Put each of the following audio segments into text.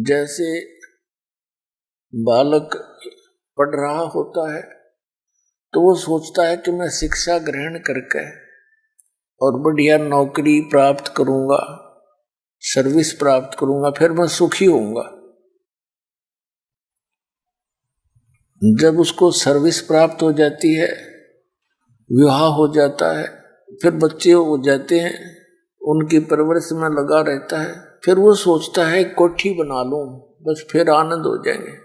जैसे बालक पढ़ रहा होता है तो वो सोचता है कि मैं शिक्षा ग्रहण करके और बढ़िया नौकरी प्राप्त करूंगा, सर्विस प्राप्त करूंगा, फिर मैं सुखी होऊंगा। जब उसको सर्विस प्राप्त हो जाती है, विवाह हो जाता है, फिर बच्चे हो जाते हैं, उनकी परवरिश में लगा रहता है, फिर वो सोचता है कोठी बना लूं, बस फिर आनंद हो जाएंगे।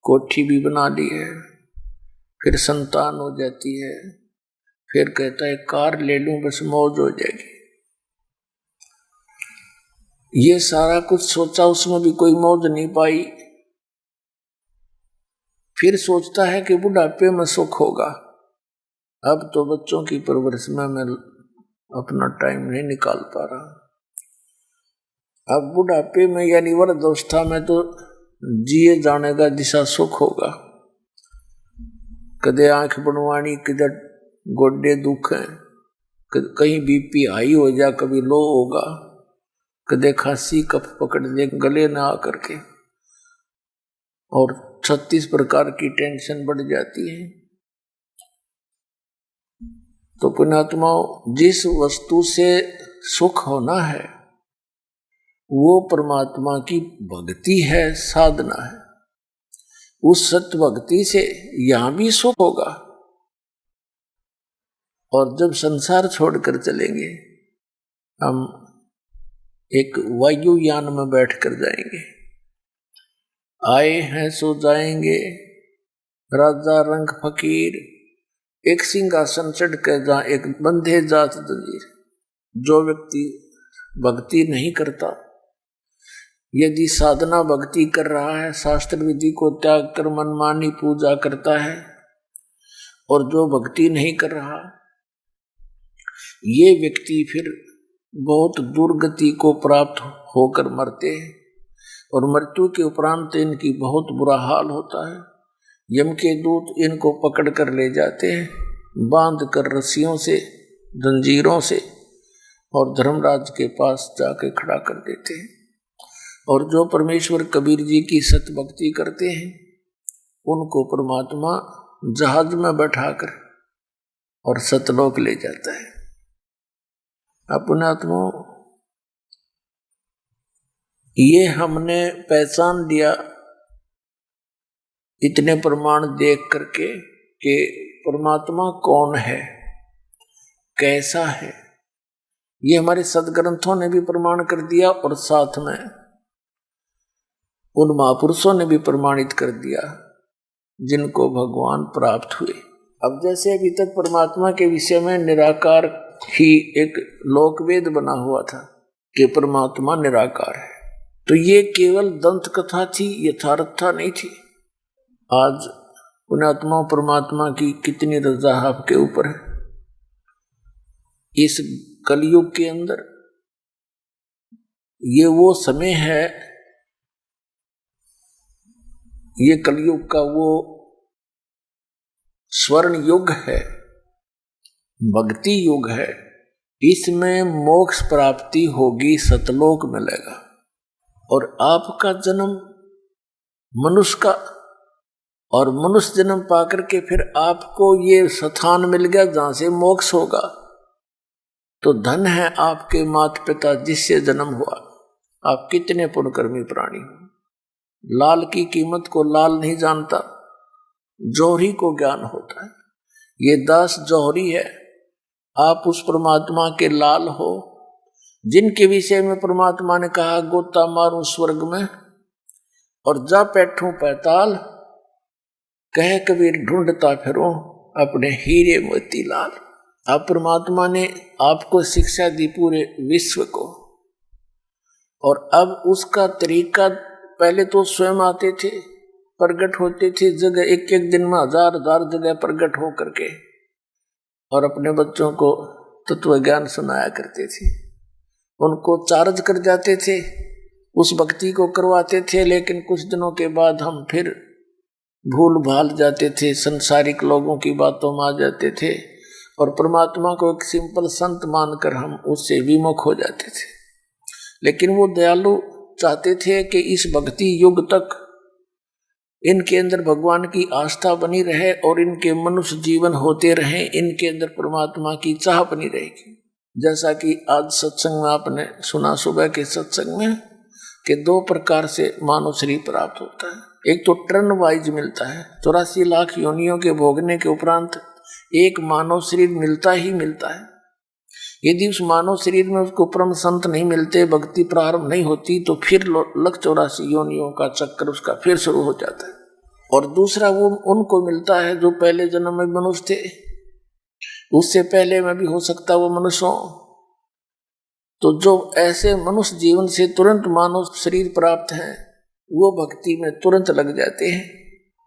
कोठी भी बना ली है, फिर संतान हो जाती है, फिर कहता है कार ले लूं, बस मौज हो जाएगी। ये सारा कुछ सोचा, उसमें भी कोई मौज नहीं पाई। फिर सोचता है कि बुढ़ापे में सुख होगा, अब तो बच्चों की परवरिश में मैं अपना टाइम नहीं निकाल पा रहा। अब बुढ़ापे में यानी वृद्धावस्था में तो जिए जाने का दिशा सुख होगा। कदे आंख बनवानी, किधर गोड्डे दुख हैं, कहीं बीपी हाई हो जा, कभी लो होगा, कदे खांसी कफ पकड़ दे गले ना आकर के, और 36 प्रकार की टेंशन बढ़ जाती है। तो पुण्यात्माओं, जिस वस्तु से सुख होना है वो परमात्मा की भक्ति है, साधना है। उस सत्य भक्ति से यहां भी सुख होगा, और जब संसार छोड़कर चलेंगे, हम एक वायुयान में बैठकर जाएंगे। आए हैं सो जाएंगे, राजा रंग फकीर, एक सिंहासन चढ़ कर जा, एक बंधे जात जंजीर। जो व्यक्ति भक्ति नहीं करता, यदि साधना भक्ति कर रहा है, शास्त्र विधि को त्याग कर मनमानी पूजा करता है, और जो भक्ति नहीं कर रहा, ये व्यक्ति फिर बहुत दुर्गति को प्राप्त होकर मरते हैं, और मृत्यु के उपरांत इनकी बहुत बुरा हाल होता है। यम के दूत इनको पकड़ कर ले जाते हैं, बांध कर रस्सियों से, जंजीरों से, और धर्मराज के पास जाके खड़ा कर देते हैं। और जो परमेश्वर कबीर जी की सत भक्ति करते हैं, उनको परमात्मा जहाज में बैठाकर और सतलोक ले जाता है। अपनात्मा, ये हमने पहचान लिया इतने प्रमाण देख करके कि परमात्मा कौन है, कैसा है। ये हमारे सदग्रंथों ने भी प्रमाण कर दिया, और साथ में उन महापुरुषों ने भी प्रमाणित कर दिया जिनको भगवान प्राप्त हुए। अब जैसे अभी तक परमात्मा के विषय में निराकार ही एक लोकवेद बना हुआ था कि परमात्मा निराकार है, तो ये केवल दंत कथा थी, यथार्थता नहीं थी। आज पुण्यात्मा परमात्मा की कितनी रजा आपके ऊपर है। इस कलयुग के अंदर ये वो समय है, ये कलयुग का वो स्वर्ण युग है, भक्ति युग है। इसमें मोक्ष प्राप्ति होगी, सतलोक मिलेगा। और आपका जन्म मनुष्य का, और मनुष्य जन्म पाकर के फिर आपको ये स्थान मिल गया जहां से मोक्ष होगा, तो धन है आपके माता पिता जिससे जन्म हुआ। आप कितने पुण्यकर्मी प्राणी हो। लाल की कीमत को लाल नहीं जानता, जौहरी को ज्ञान होता है। ये दास जौहरी है, आप उस परमात्मा के लाल हो जिनके विषय में परमात्मा ने कहा गोता मारूं स्वर्ग में और जा बैठूं पैताल, कह कबीर ढूंढता फिरूं अपने हीरे मोती लाल। अब परमात्मा ने आपको शिक्षा दी पूरे विश्व को, और अब उसका तरीका, पहले तो स्वयं आते थे, प्रकट होते थे जगह, एक एक दिन में हजार हजार जगह प्रकट हो करके, और अपने बच्चों को तत्व ज्ञान सुनाया करते थे। उनको चार्ज कर जाते थे, उस भक्ति को करवाते थे, लेकिन कुछ दिनों के बाद हम फिर भूल भाल जाते थे, संसारिक लोगों की बातों में आ जाते थे, और परमात्मा को एक सिंपल संत मानकर हम उससे विमुख हो जाते थे। लेकिन वो दयालु चाहते थे कि इस भक्ति युग तक इनके अंदर भगवान की आस्था बनी रहे और इनके मनुष्य जीवन होते रहे, इनके अंदर परमात्मा की चाह बनी रहेगी। जैसा कि आज सत्संग में आपने सुना सुबह के सत्संग में कि 2 प्रकार से मानव शरीर प्राप्त होता है। एक तो टर्न वाइज मिलता है, 84 लाख योनियों के भोगने के उपरांत एक मानव शरीर मिलता ही मिलता है। यदि उस मानव शरीर में उसको परम संत नहीं मिलते, भक्ति प्रारंभ नहीं होती, तो फिर 184 योनियों का चक्कर उसका फिर शुरू हो जाता है। और दूसरा वो उनको मिलता है जो पहले जन्म में मनुष्य थे, उससे पहले में भी हो सकता वो मनुष्य हो। तो जो ऐसे मनुष्य जीवन से तुरंत मानव शरीर प्राप्त हैं, वो भक्ति में तुरंत लग जाते हैं।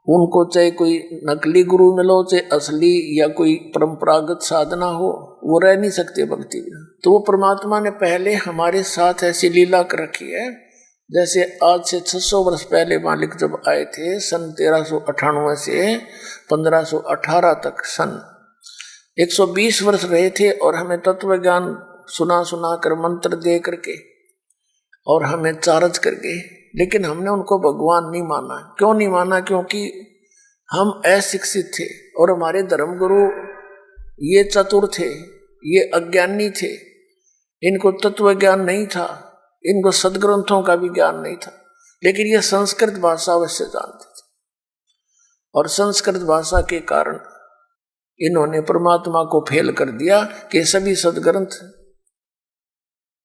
उनको चाहे कोई नकली गुरु मिलो, चाहे असली या कोई परंपरागत साधना हो, वो रह नहीं सकते भक्ति में। तो वो परमात्मा ने पहले हमारे साथ ऐसी लीला कर रखी है। जैसे आज से 600 वर्ष पहले मालिक जब आए थे, सन 1398 से 1518 तक, सन 120 वर्ष रहे थे और हमें तत्व ज्ञान सुना कर मंत्र दे करके और हमें चार्ज करके, लेकिन हमने उनको भगवान नहीं माना। क्यों नहीं माना? क्योंकि हम अशिक्षित थे और हमारे धर्मगुरु ये चतुर थे, ये अज्ञानी थे, इनको तत्व ज्ञान नहीं था, इनको सदग्रंथों का भी ज्ञान नहीं था। लेकिन ये संस्कृत भाषा अवश्य जानते थे और संस्कृत भाषा के कारण इन्होंने परमात्मा को फेल कर दिया कि सभी सदग्रंथ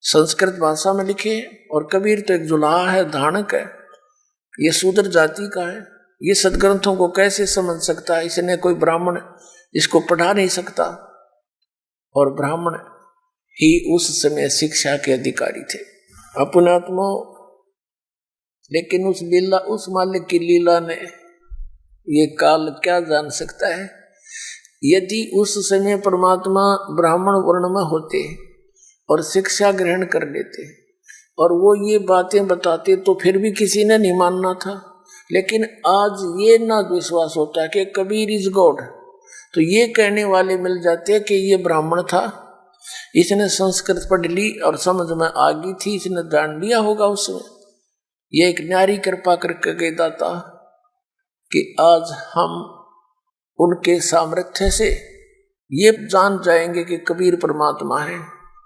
संस्कृत भाषा में लिखे। और कबीर तो एक जुलाहा है, धानक है, ये शूद्र जाति का है, ये सदग्रंथों को कैसे समझ सकता है? इसने कोई ब्राह्मण इसको पढ़ा नहीं सकता। और ब्राह्मण ही उस समय शिक्षा के अधिकारी थे अपने आत्मा। लेकिन उस लीला, उस मालिक की लीला ने ये काल क्या जान सकता है? यदि उस समय परमात्मा ब्राह्मण वर्ण में होते और शिक्षा ग्रहण कर लेते और वो ये बातें बताते तो फिर भी किसी ने नहीं मानना था। लेकिन आज ये ना विश्वास होता कि कबीर इज गॉड, तो ये कहने वाले मिल जाते कि ये ब्राह्मण था, इसने संस्कृत पढ़ ली और समझ में आ गई थी, इसने जान लिया होगा उसमें। ये एक न्यारी कृपा करके कहता था कि आज हम उनके सामर्थ्य से ये जान जाएंगे कि कबीर परमात्मा है,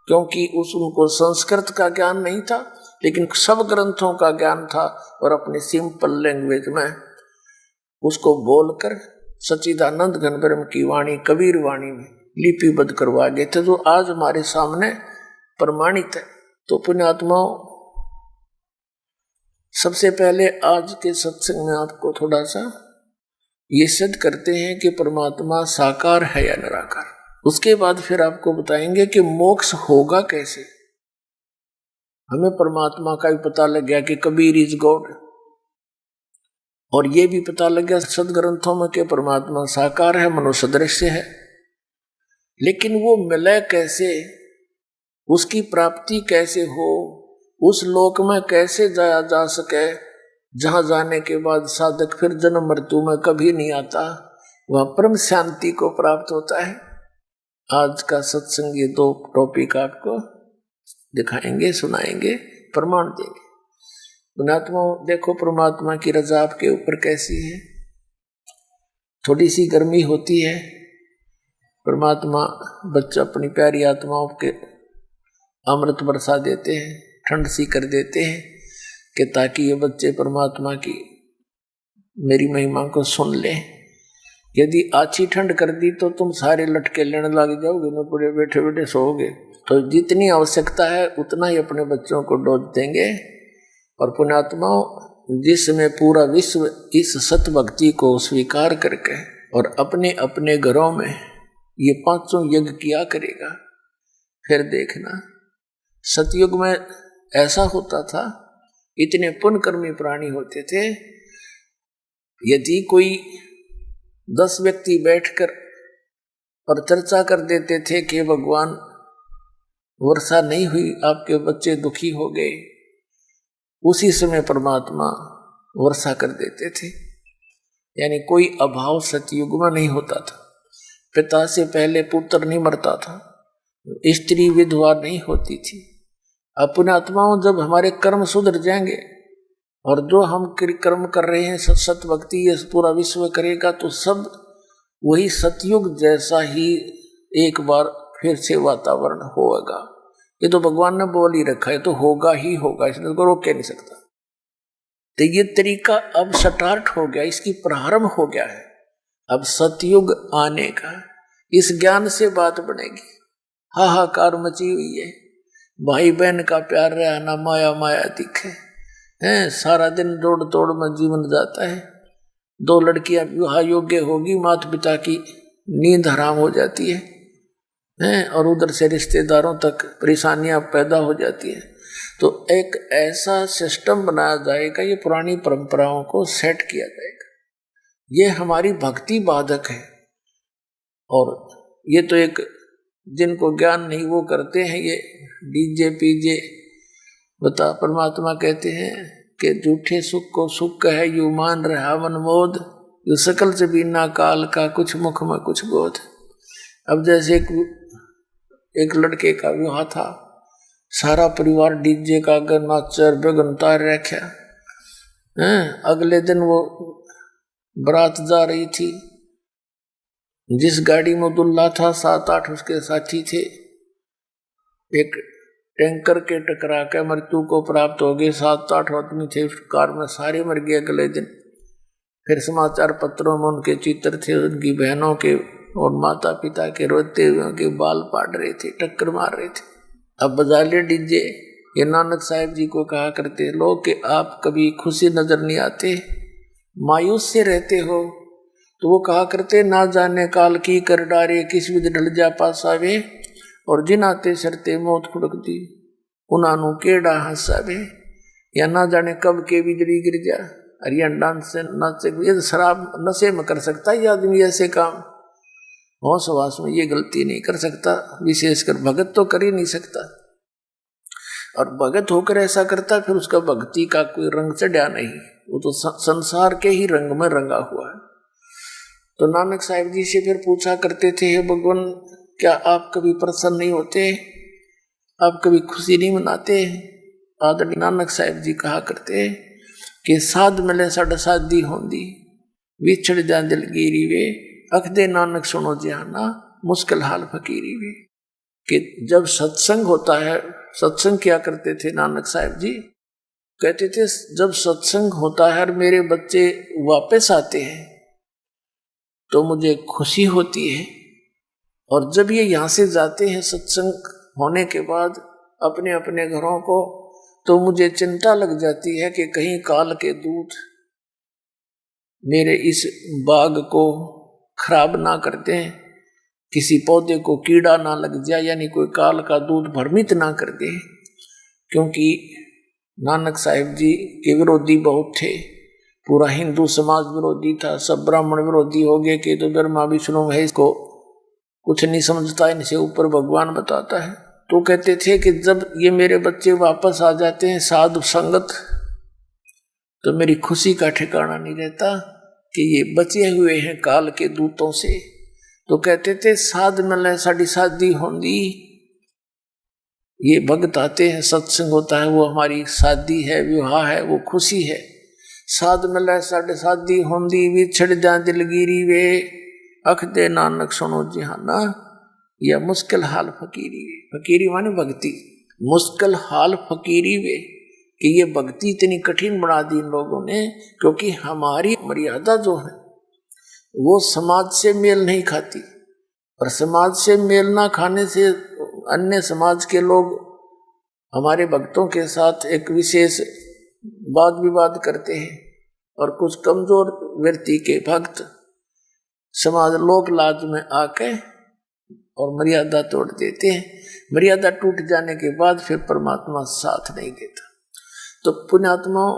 क्योंकि उनको संस्कृत का ज्ञान नहीं था, लेकिन सब ग्रंथों का ज्ञान था और अपने सिंपल लैंग्वेज में उसको बोलकर सच्चिदानंद घन ब्रह्म की वाणी, कबीर वाणी में लिपिबद्ध करवा गए थे, जो आज हमारे सामने प्रमाणित है। तो पुण्यात्माओं, सबसे पहले आज के सत्संग में आपको थोड़ा सा ये सिद्ध करते हैं कि परमात्मा साकार है या निराकार। उसके बाद फिर आपको बताएंगे कि मोक्ष होगा कैसे। हमें परमात्मा का भी पता लग गया कि कबीर इज गॉड, और ये भी पता लग गया सदग्रंथों में कि परमात्मा साकार है, मनुष्य दृश्य है। लेकिन वो मिले कैसे, उसकी प्राप्ति कैसे हो, उस लोक में कैसे जाया जा सके जहां जाने के बाद साधक फिर जन्म मृत्यु में कभी नहीं आता, वह परम शांति को प्राप्त होता है। आज का सत्संग ये 2 टॉपिक आपको दिखाएंगे, सुनाएंगे, प्रमाण देंगे। पुण्यात्मा देखो परमात्मा की रजा आपके ऊपर कैसी है। थोड़ी सी गर्मी होती है, परमात्मा बच्चा अपनी प्यारी आत्माओं के अमृत बरसा देते हैं, ठंड सी कर देते हैं कि ताकि ये बच्चे परमात्मा की मेरी महिमा को सुन लें। यदि अच्छी ठंड कर दी तो तुम सारे लटके लेने लग जाओगे, न पूरे बैठे बैठे सोओगे। तो जितनी आवश्यकता है उतना ही अपने बच्चों को डोज देंगे। और पुण्यात्माओं, जिसमें पूरा विश्व इस सत भक्ति को स्वीकार करके और अपने अपने घरों में ये 5 यज्ञ किया करेगा, फिर देखना सतयुग में ऐसा होता था, इतने पुण्यकर्मी प्राणी होते थे, यदि कोई 10 व्यक्ति बैठकर और चर्चा कर देते थे कि भगवान वर्षा नहीं हुई, आपके बच्चे दुखी हो गए, उसी समय परमात्मा वर्षा कर देते थे। यानी कोई अभाव सतयुग में नहीं होता था। पिता से पहले पुत्र नहीं मरता था, स्त्री विधवा नहीं होती थी, अब पुण्यात्माओं जब हमारे कर्म सुधर जाएंगे और जो हम कर्म कर रहे हैं सत सत भक्ति ये पूरा विश्व करेगा तो सब वही सतयुग जैसा ही एक बार फिर से वातावरण होगा। ये तो भगवान ने बोल ही रखा है, तो होगा ही होगा, इसमें को रोक के नहीं सकता। तो ये तरीका अब स्टार्ट हो गया, इसकी प्रारंभ हो गया है अब सतयुग आने का। इस ज्ञान से बात बनेगी। हाहाकार मची हुई है, भाई बहन का प्यार रहा ना माया माया दिखे हैं, सारा दिन दौड़ दौड़ में जीवन जाता है। दो लड़कियां विवाह योग्य होगी, माता पिता की नींद हराम हो जाती है और उधर से रिश्तेदारों तक परेशानियां पैदा हो जाती है। तो एक ऐसा सिस्टम बनाया जाएगा, ये पुरानी परंपराओं को सेट किया जाएगा। ये हमारी भक्ति बाधक है। और ये तो एक जिनको ज्ञान नहीं वो करते हैं ये डीजे पीजे बता। परमात्मा कहते हैं कि झूठे सुख को सुख है यू मान रहा मनमोद, यू सकल से बिना काल का कुछ मुख में कुछ बोध। अब जैसे एक लड़के का विवाह था, सारा परिवार डीजे का नाचर बेगन तार रखा। अगले दिन वो बारात जा रही थी, जिस गाड़ी में दुल्हा था 7-8 उसके साथी थे। एक टैंकर के टकरा के मृत्यु को प्राप्त हो गए, 7-8 आदमी थे उस कार में, सारे मर गए अगले दिन। फिर समाचार पत्रों में उनके चित्र थे, उनकी बहनों के और माता पिता के रोते हुए उनके बाल पाट रहे थे, टक्कर मार रहे थे। अब बजा ले डीजे। ये नानक साहिब जी को कहा करते लोग कि आप कभी खुशी नजर नहीं आते, मायूस से रहते हो। तो वो कहा करते ना जाने काल की कर डारे, किस विध ढल जा पासावे, और जिनाते सरते मौत खुड़क दी उन्होंने केड़ा हंसावे। या ना जाने कब के बिजली गिर जा, अरिया डांस से नाचे। ये शराब नशे में कर सकता है ये आदमी ऐसे काम, होश वास में ये गलती नहीं कर सकता, विशेषकर भगत तो कर ही नहीं सकता। और भगत होकर ऐसा करता फिर उसका भक्ति का कोई रंग चढ़ा नहीं, वो तो संसार के ही रंग में रंगा हुआ है। तो नानक साहिब जी से फिर पूछा करते थे, हे भगवान क्या आप कभी प्रसन्न नहीं होते, आप कभी खुशी नहीं मनाते। आदरणीय नानक साहिब जी कहा करते कि साध मिले साढ़े शादी होंदी, विछड़ जा दिलगिरी वे, अखदे नानक सुनो जहाना, मुश्किल हाल फकीरी वे। कि जब सत्संग होता है, सत्संग क्या करते थे नानक साहिब जी, कहते थे जब सत्संग होता है और मेरे बच्चे वापस आते हैं तो मुझे खुशी होती है, और जब ये यहाँ से जाते हैं सत्संग होने के बाद अपने अपने घरों को, तो मुझे चिंता लग जाती है कि कहीं काल के दूत मेरे इस बाग को खराब ना कर दें, किसी पौधे को कीड़ा ना लग जाए, यानी कोई काल का दूत भ्रमित ना कर दे। क्योंकि नानक साहिब जी के विरोधी बहुत थे, पूरा हिंदू समाज विरोधी था, सब ब्राह्मण विरोधी हो गए कि तो ब्रह्मा विष्णु महेश को कुछ नहीं समझता, इनसे ऊपर भगवान बताता है। तो कहते थे कि जब ये मेरे बच्चे वापस आ जाते हैं साधु संगत, तो मेरी खुशी का ठिकाना नहीं रहता कि ये बचे हुए हैं काल के दूतों से। तो कहते थे साध मिले साड़ी शादी होंदी, ये भक्त आते हैं सत्संग होता है वो हमारी शादी है, विवाह है, वो खुशी है। साध मिले साढ़े शादी होंदी, विछड़ जा दिलगिरी वे, अख दे नानक सुनो जिहाना, या मुश्किल हाल फकीरी वे। फकीरी माने भक्ति, मुश्किल हाल फकीरी वे, कि ये भक्ति इतनी कठिन बना दी इन लोगों ने, क्योंकि हमारी मर्यादा जो है वो समाज से मेल नहीं खाती, और समाज से मेल ना खाने से अन्य समाज के लोग हमारे भक्तों के साथ एक विशेष वाद विवाद करते हैं, और कुछ कमजोर व्यक्ति के भक्त समाज लोक लाज में आके और मर्यादा तोड़ देते हैं। मर्यादा टूट जाने के बाद फिर परमात्मा साथ नहीं देता। तो पुण्यात्माओं,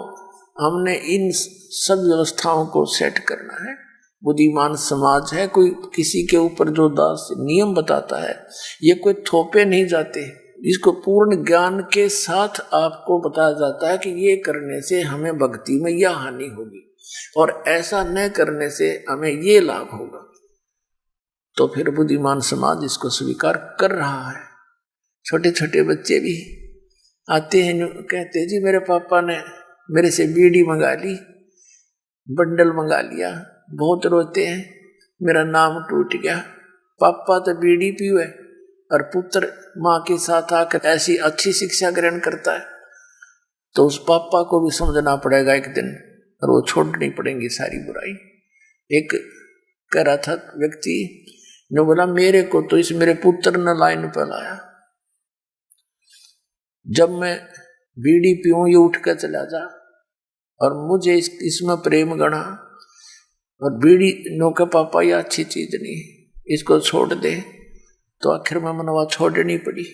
हमने इन सब व्यवस्थाओं को सेट करना है। बुद्धिमान समाज है, कोई किसी के ऊपर जो दास नियम बताता है, ये कोई थोपे नहीं जाते, इसको पूर्ण ज्ञान के साथ आपको बताया जाता है कि ये करने से हमें भक्ति में यह हानि होगी और ऐसा न करने से हमें ये लाभ होगा। तो फिर बुद्धिमान समाज इसको स्वीकार कर रहा है। छोटे छोटे बच्चे भी आते हैं कहते जी मेरे पापा ने मेरे से बीड़ी मंगा ली, बंडल मंगा लिया, बहुत रोते हैं, मेरा नाम टूट गया। पापा तो बीड़ी पीवे और पुत्र माँ के साथ आकर ऐसी अच्छी शिक्षा ग्रहण करता है, तो उस पापा को भी समझना पड़ेगा एक दिन, और वो छोड़नी पड़ेगी सारी बुराई। एक कह रहा था व्यक्ति ने बोला मेरे को तो इस मेरे पुत्र ने लाइन पर लाया, जब मैं बीड़ी पीऊं ये उठ कर चला जा, और मुझे इसमें प्रेम गणा, और बीड़ी नो के पापा ये अच्छी चीज नहीं, इसको छोड़ दे, तो आखिर में मनवा छोड़नी पड़ी।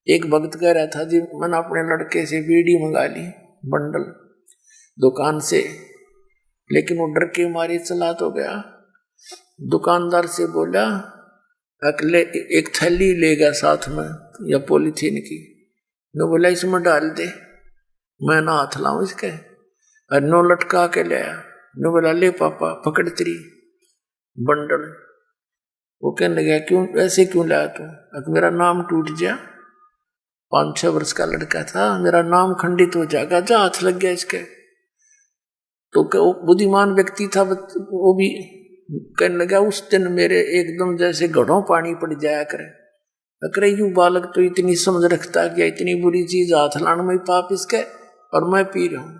एक भक्त कह रहा था जी मैंने अपने लड़के से बीड़ी मंगा ली बंडल दुकान से, लेकिन वो डर के मारे चला तो गया। दुकानदार से बोला अगले एक थैली लेगा साथ में या पॉलीथीन की, नो बोला इसमें डाल दे, मैं ना हाथ लाऊं इसके, और नो लटका के ले आया। नो बोला ले पापा पकड़ तेरी बंडल। वो कहने लगा क्यों ऐसे क्यों लाया तू? अगर मेरा नाम टूट जा, 5-6 वर्ष का लड़का था, मेरा नाम खंडित हो जाएगा, जा हाथ लग गया इसके। तो बुद्धिमान व्यक्ति था वो भी कहने लगा उस दिन मेरे एकदम जैसे घड़ों पानी पड़ जाया करे, अगर यूं बालक तो इतनी समझ रखता कि इतनी बुरी चीज हाथ लाने में पाप इसके, और मैं पी रहा हूँ।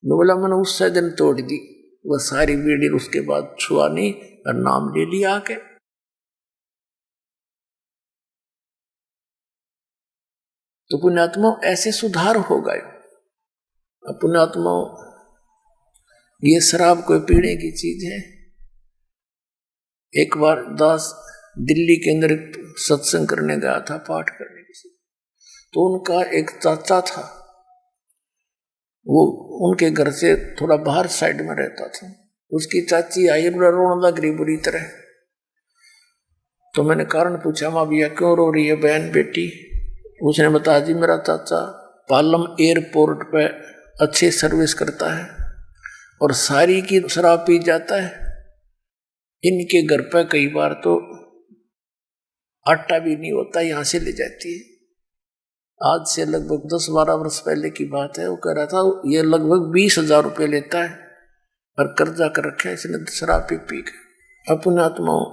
बोला मैंने उससे दिन तोड़ दी वह सारी बीड़ी, उसके बाद छुआ नहीं और नाम ले लिया आके। तो पुण्यात्मा ऐसे सुधार हो गए। पुण्यात्मा ये शराब कोई पीने की चीज है। एक बार दास दिल्ली के अंदर सत्संग करने गया था, पाठ करने की, तो उनका एक चाचा था, वो उनके घर से थोड़ा बाहर साइड में रहता था। उसकी चाची आई, रोने लगी बुरी तरह। तो मैंने कारण पूछा माँ भैया क्यों रो रही है बहन बेटी? उसने बताया जी मेरा चाचा पालम एयरपोर्ट पे अच्छी सर्विस करता है और सारी की शराब पी जाता है। इनके घर पे कई बार तो आटा भी नहीं होता, यहाँ से ले जाती है। आज से लगभग 10-12 वर्ष पहले की बात है। वो कह रहा था ये लगभग 20,000 रुपये लेता है और कर्जा कर रखा है इसने शराब पी के। अपने आत्माओं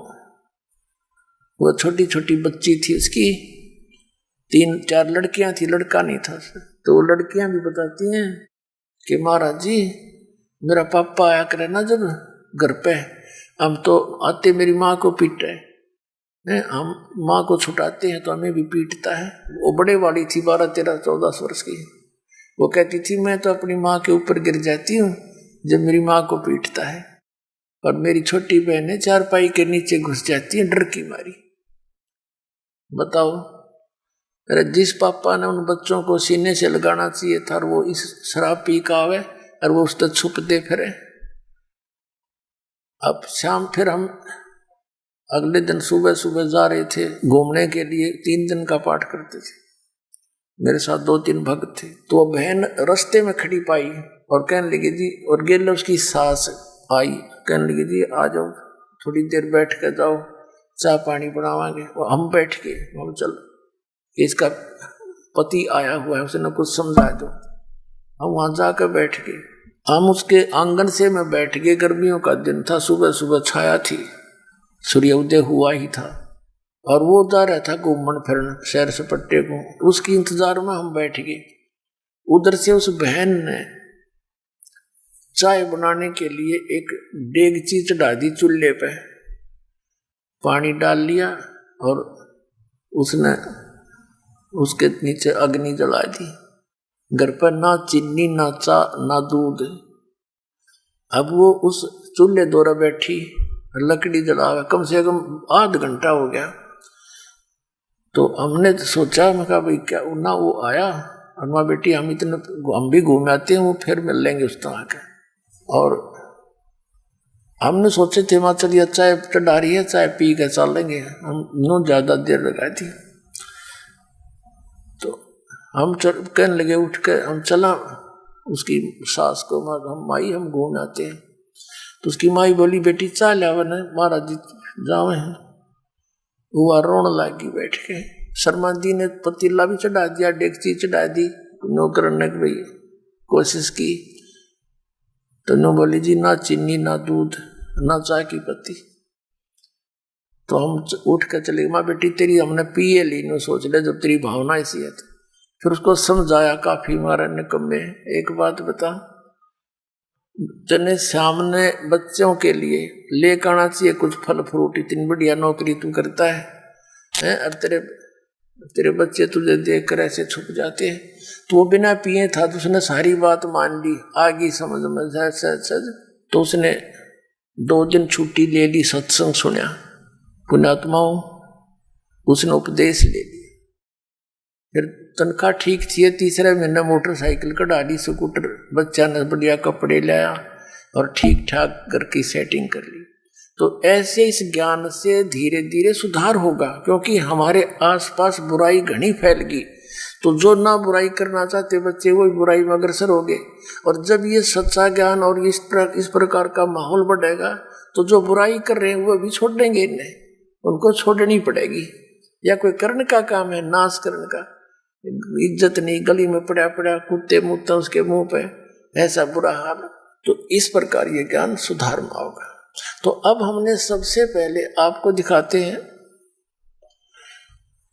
वो छोटी छोटी बच्ची थी, उसकी 3-4 लड़कियां थी, लड़का नहीं था। तो वो लड़कियां भी बताती हैं कि महाराज जी मेरा पापा आया करे ना जब घर पे, हम तो आते मेरी माँ को पीटे, हम माँ को छुटाते हैं तो हमें भी पीटता है। वो बड़े वाली थी 12-13-14 वर्ष की। वो कहती थी मैं तो अपनी माँ के ऊपर गिर जाती हूँ जब मेरी माँ को पीटता है, और मेरी छोटी बहनें चारपाई के नीचे घुस जाती है डर की मारी। बताओ, अरे जिस पापा ने उन बच्चों को सीने से लगाना चाहिए था और वो इस शराब पी का आवे और वो उससे छुपते फिरे। अब शाम फिर हम अगले दिन सुबह सुबह जा रहे थे घूमने के लिए, 3 दिन का पाठ करते थे, मेरे साथ 2-3 भक्त थे। तो वो बहन रास्ते में खड़ी पाई और कहने लगी जी, और गेल उसकी सास आई, कहने लगी जी आ जाओ थोड़ी देर बैठ कर जाओ, चाय पानी बनावांगे। हम बैठ के हम चल, इसका पति आया हुआ है उसने कुछ समझा दो। हम वहां जाकर बैठ गए, हम उसके आंगन से मैं बैठ गए। गर्मियों का दिन था, सुबह सुबह छाया थी, सूर्योदय हुआ ही था, और वो जा रहा था घूमन फिरन सैर सपट्टे को, उसकी इंतजार में हम बैठ गए। उधर से उस बहन ने चाय बनाने के लिए एक डेगची चढ़ा दी चूल्हे पे, पानी डाल लिया और उसने उसके नीचे अग्नि जला दी। घर पर ना चीनी ना चा ना दूध। अब वो उस चूल्हे द्वारा बैठी लकड़ी जला, कम से कम आध घंटा हो गया। तो हमने सोचा, मैं कहा भाई क्या ना वो आया, और माँ बेटी हम भी घूम आते हैं, वो फिर मिल लेंगे उस तरह के। और हमने सोचे थे माँ चलिए चाय चढ़ा रही है, चाय पी के चलेंगे, हम नो ज्यादा देर लगा दी। तो हम कहने लगे उठ के हम चला, उसकी सास को हम माई हम घूम आते हैं। तो उसकी माई बोली बेटी चाय लावा न महाराज जी जावे हैं। वो रोने लगी बैठ के, शर्मा जी ने पतीला भी चढ़ा दिया, डेगची चढ़ा दी, नौकर ने भाई कोशिश की तो नो बोली जी ना चीनी ना दूध ना चाय की पत्ती। तो हम उठ कर चले, माँ बेटी तेरी हमने पिए ली, नो सोच ले जब तेरी भावना ऐसी है तो। फिर उसको समझाया काफी मारा निकम्मे, एक बात बता, तेने सामने बच्चों के लिए लेकर आना चाहिए कुछ फल फ्रूट, इतनी बढ़िया नौकरी तू करता है और तेरे बच्चे तुझे देख कर ऐसे छुप जाते हैं। तो वो बिना पिए था तो उसने सारी बात मान ली, आगे समझ में सच। तो उसने 2 दिन छुट्टी ले ली, सत्संग सुना, पुण्यात्माओं उसने उपदेश ले लिया। फिर तनख्वाह ठीक थी, तीसरे महीने मोटरसाइकिल कढ़ा ली, स्कूटर, बच्चा ने बढ़िया कपड़े लाया और ठीक ठाक घर की सेटिंग कर ली। तो ऐसे इस ज्ञान से धीरे धीरे सुधार होगा, क्योंकि हमारे आसपास बुराई घनी फैल गई। तो जो ना बुराई करना चाहते बच्चे वो बुराई में अग्रसर हो गए। और जब ये सच्चा ज्ञान और इस प्रकार का माहौल बढ़ेगा तो जो बुराई कर रहे हैं वो भी छोड़ देंगे, इन्हें उनको छोड़नी पड़ेगी। या कोई कर्ण का काम है, नाश कर्ण का, इज्जत नहीं, गली में पड़ा पड़ा कुत्ते मुत्ते उसके मुंह पे, ऐसा बुरा हाल। तो इस प्रकार ये ज्ञान सुधार में होगा। तो अब हमने सबसे पहले आपको दिखाते हैं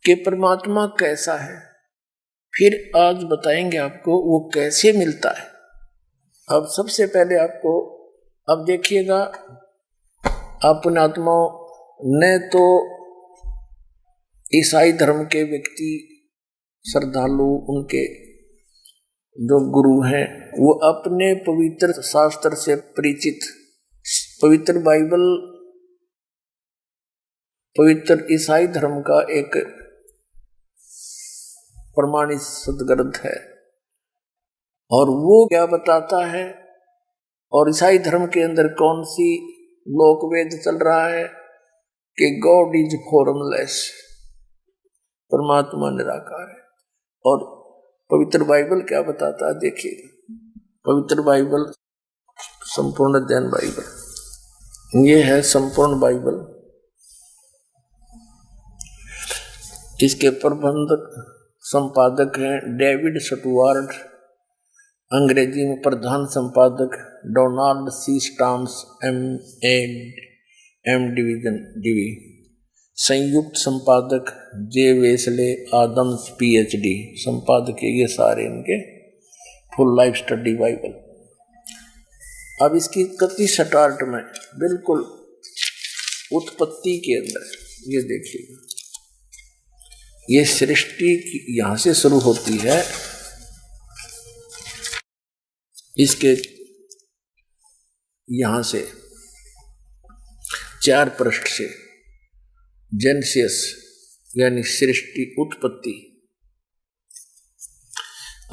कि परमात्मा कैसा है, फिर आज बताएंगे आपको वो कैसे मिलता है। अब सबसे पहले आपको, अब देखिएगा, आप पुण्यात्माओं ने तो ईसाई धर्म के व्यक्ति श्रद्धालु, उनके जो गुरु हैं वो अपने पवित्र शास्त्र से परिचित, पवित्र बाइबल पवित्र ईसाई धर्म का एक प्रमाणित सदग्रंथ है। और वो क्या बताता है, और ईसाई धर्म के अंदर कौन सी लोकवेद चल रहा है कि गॉड इज फॉर्मलेस, परमात्मा निराकार है। और पवित्र बाइबल क्या बताता है, देखिए पवित्र बाइबल, संपूर्ण अध्ययन बाइबल, ये है संपूर्ण बाइबल। इसके प्रबंधक संपादक हैं डेविड स्टुअर्ट, अंग्रेजी में प्रधान संपादक Donald C Stamps M division DV, संयुक्त संपादक जे वेस्ले आदम्स PhD, संपादक ये सारे इनके, फुल लाइफ स्टडी बाइबल। अब इसकी कति स्टार्ट में बिल्कुल उत्पत्ति के अंदर ये देखिएगा, ये सृष्टि यहां से शुरू होती है, इसके यहां से 4 पृष्ठ से जेनेसिस यानी सृष्टि उत्पत्ति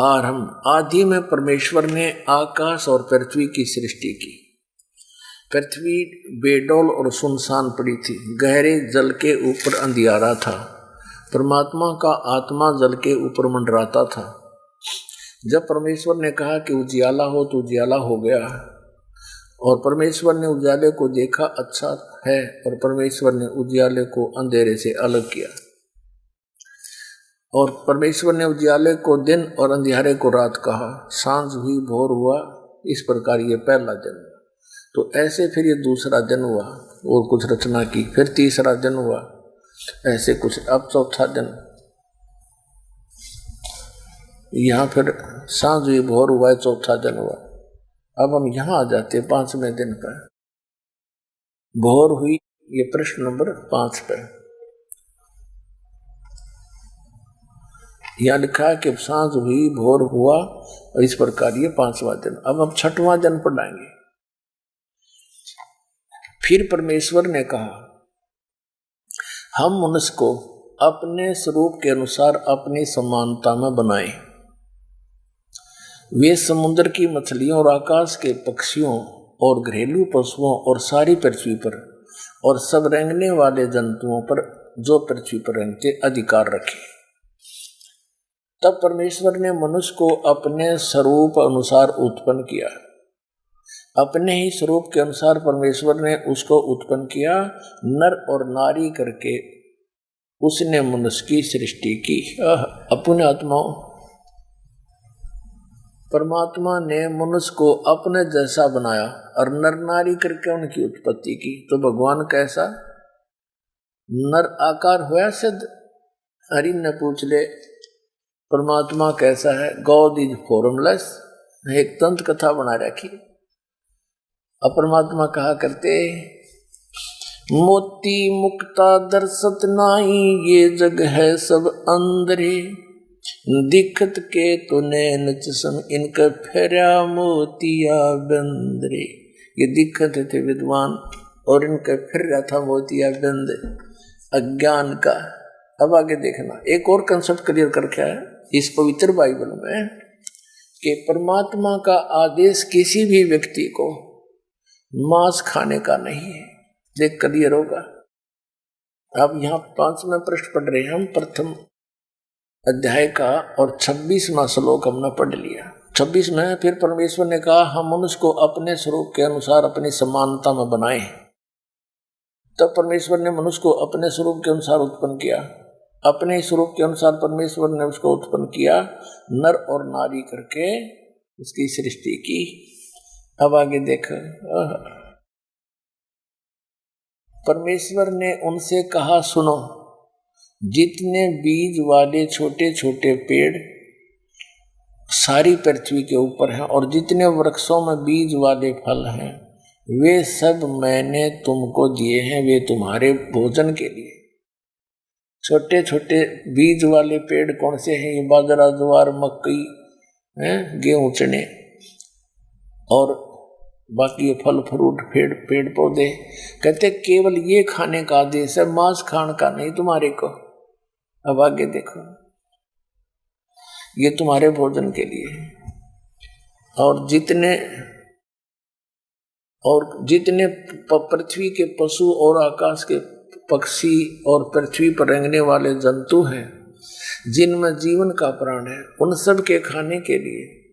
आरंभ। आदि में परमेश्वर ने आकाश और पृथ्वी की सृष्टि की। पृथ्वी बेडौल और सुनसान पड़ी थी, गहरे जल के ऊपर अंधियारा था। परमात्मा का आत्मा जल के ऊपर मंडराता था। जब परमेश्वर ने कहा कि उजियाला हो तो उजियाला हो गया, और परमेश्वर ने उजाले को देखा अच्छा है, और परमेश्वर ने उजियाले को अंधेरे से अलग किया। और परमेश्वर ने उजियाले को दिन और अंधियारे को रात कहा। सांझ हुई, भोर हुआ, इस प्रकार ये पहला दिन हुआ। तो ऐसे फिर ये दूसरा दिन हुआ और कुछ रचना की, फिर तीसरा दिन हुआ, ऐसे कुछ, अब चौथा दिन। यहाँ फिर सांझ हुई, भोर हुआ, चौथा दिन हुआ। अब हम यहाँ आ जाते हैं 5वें दिन पर। भोर हुई, ये प्रश्न नंबर 5 पे यहाँ लिखा है कि सांझ हुई, भोर हुआ, और इस प्रकार ये 5वां दिन। अब हम 6वां दिन पढ़ाएंगे। फिर परमेश्वर ने कहा, हम मनुष्य को अपने स्वरूप के अनुसार अपनी समानता में बनाएं। वे समुद्र की मछलियों और आकाश के पक्षियों और घरेलू पशुओं और सारी पृथ्वी पर और सब रेंगने वाले जंतुओं पर जो पृथ्वी पर रेंगते अधिकार रखे। तब परमेश्वर ने मनुष्य को अपने स्वरूप अनुसार उत्पन्न किया। अपने ही स्वरूप के अनुसार परमेश्वर ने उसको उत्पन्न किया, नर और नारी करके उसने मनुष्य की सृष्टि की। अपने आत्माओं, परमात्मा ने मनुष्य को अपने जैसा बनाया और नर नारी करके उनकी उत्पत्ति की। तो भगवान कैसा नर आकार हुआ सिद्ध? हरि ने पूछ ले परमात्मा कैसा है? God is formless. एक तंत्र कथा बना रखी। अब परमात्मा कहा करते मोती मुक्ता दर्शत नाई, ये जग है सब अंदरे, दिखत के तो नैन चश्म, इनका फेरा मोतिया बंदरे। ये दिखत थे विद्वान और इनका फिर रहा था मोतिया बंद अज्ञान का। अब आगे देखना एक और कंसेप्ट क्लियर करके है इस पवित्र बाइबल में कि परमात्मा का आदेश किसी भी व्यक्ति को मांस खाने का नहीं है। देख क्लियर होगा। अब यहाँ 5वें पृष्ठ पढ़ रहे हैं हम प्रथम अध्याय का और 26वां श्लोक हमने पढ़ लिया। 26 में फिर परमेश्वर ने कहा हम मनुष्य को अपने स्वरूप के अनुसार अपनी समानता में बनाए। तब परमेश्वर ने मनुष्य को अपने स्वरूप के अनुसार उत्पन्न किया। अपने स्वरूप के अनुसार परमेश्वर ने उसको उत्पन्न किया, नर और नारी करके उसकी सृष्टि की। अब आगे देख, परमेश्वर ने उनसे कहा सुनो, जितने बीज वाले छोटे छोटे पेड़ सारी पृथ्वी के ऊपर हैं और जितने वृक्षों में बीज वाले फल हैं वे सब मैंने तुमको दिए हैं, वे तुम्हारे भोजन के लिए। छोटे छोटे बीज वाले पेड़ कौन से हैं? ये बाजरा, ज्वार, मकई, गेहूं, चने और बाकी फल फ्रूट पेड़ पौधे। कहते केवल ये खाने का आदेश है, मांस खाने का नहीं तुम्हारे को। अब आगे देखो, ये तुम्हारे भोजन के लिए। और जितने पृथ्वी के पशु और आकाश के पक्षी और पृथ्वी पर रेंगने वाले जंतु हैं जिनमें जीवन का प्राण है, उन सब के खाने के लिए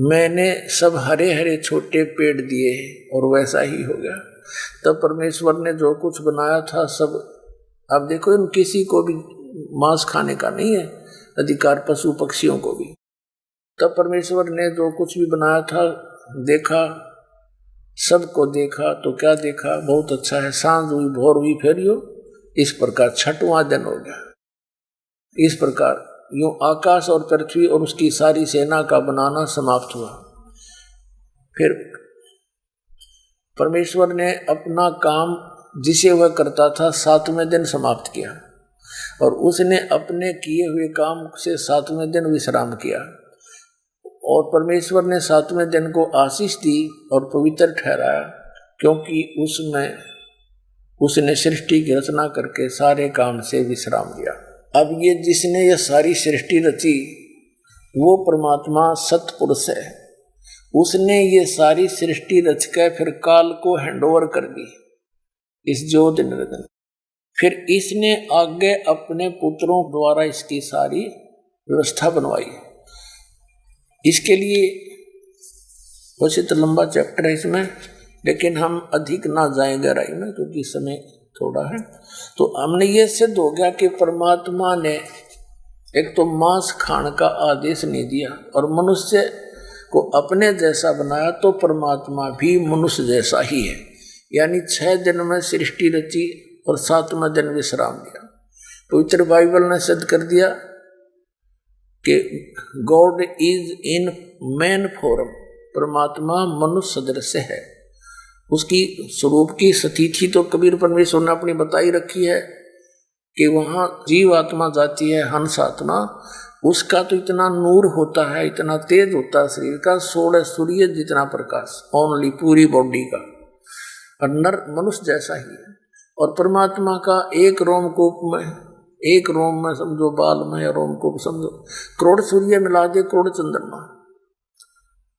मैंने सब हरे हरे छोटे पेड़ दिए और वैसा ही हो गया। तब परमेश्वर ने जो कुछ बनाया था सब, अब देखो इन किसी को भी मांस खाने का नहीं है अधिकार, पशु पक्षियों को भी। तब परमेश्वर ने जो कुछ भी बनाया था देखा, सबको देखा तो क्या देखा? बहुत अच्छा है। सांझ हुई, भोर हुई, फिर यो इस प्रकार 6वां दिन हो गया। इस प्रकार यूं आकाश और पृथ्वी और उसकी सारी सेना का बनाना समाप्त हुआ। फिर परमेश्वर ने अपना काम जिसे वह करता था 7वें दिन समाप्त किया और उसने अपने किए हुए काम से 7वें दिन विश्राम किया। और परमेश्वर ने 7वें दिन को आशीष दी और पवित्र ठहराया, क्योंकि उसमें उसने सृष्टि की रचना करके सारे काम से विश्राम लिया। अब ये जिसने ये सारी सृष्टि रची वो परमात्मा सतपुरुष है। उसने ये सारी सृष्टि रच कर फिर काल को हैंडओवर कर दी इस ज्योति निरंजन। फिर इसने आगे अपने पुत्रों द्वारा इसकी सारी व्यवस्था बनवाई। इसके लिए वैसे तो लंबा चैप्टर है इसमें, लेकिन हम अधिक ना जाएं गहराई में क्योंकि समय थोड़ा है। तो हमने ये सिद्ध हो गया कि परमात्मा ने एक तो मांस खाने का आदेश नहीं दिया और मनुष्य को अपने जैसा बनाया, तो परमात्मा भी मनुष्य जैसा ही है। यानी 6 दिन में सृष्टि रची और 7वें दिन विश्राम दिया। पवित्र बाइबल ने सिद्ध कर दिया कि God is in man form, परमात्मा मनुष्य सदृश है। उसकी स्वरूप की स्थिति तो कबीर परमेश्वर ने अपनी बताई रखी है कि वहाँ जीव आत्मा जाती है, हंस आत्मा, उसका तो इतना नूर होता है, इतना तेज होता है शरीर का, 16 सूर्य जितना प्रकाश ओनली पूरी बॉडी का। और नर मनुष्य जैसा ही है। और परमात्मा का एक रोमकूप में, एक रोम में समझो, बाल में या रोमकूप समझो, करोड़ सूर्य मिला दे, करोड़ चंद्रमा,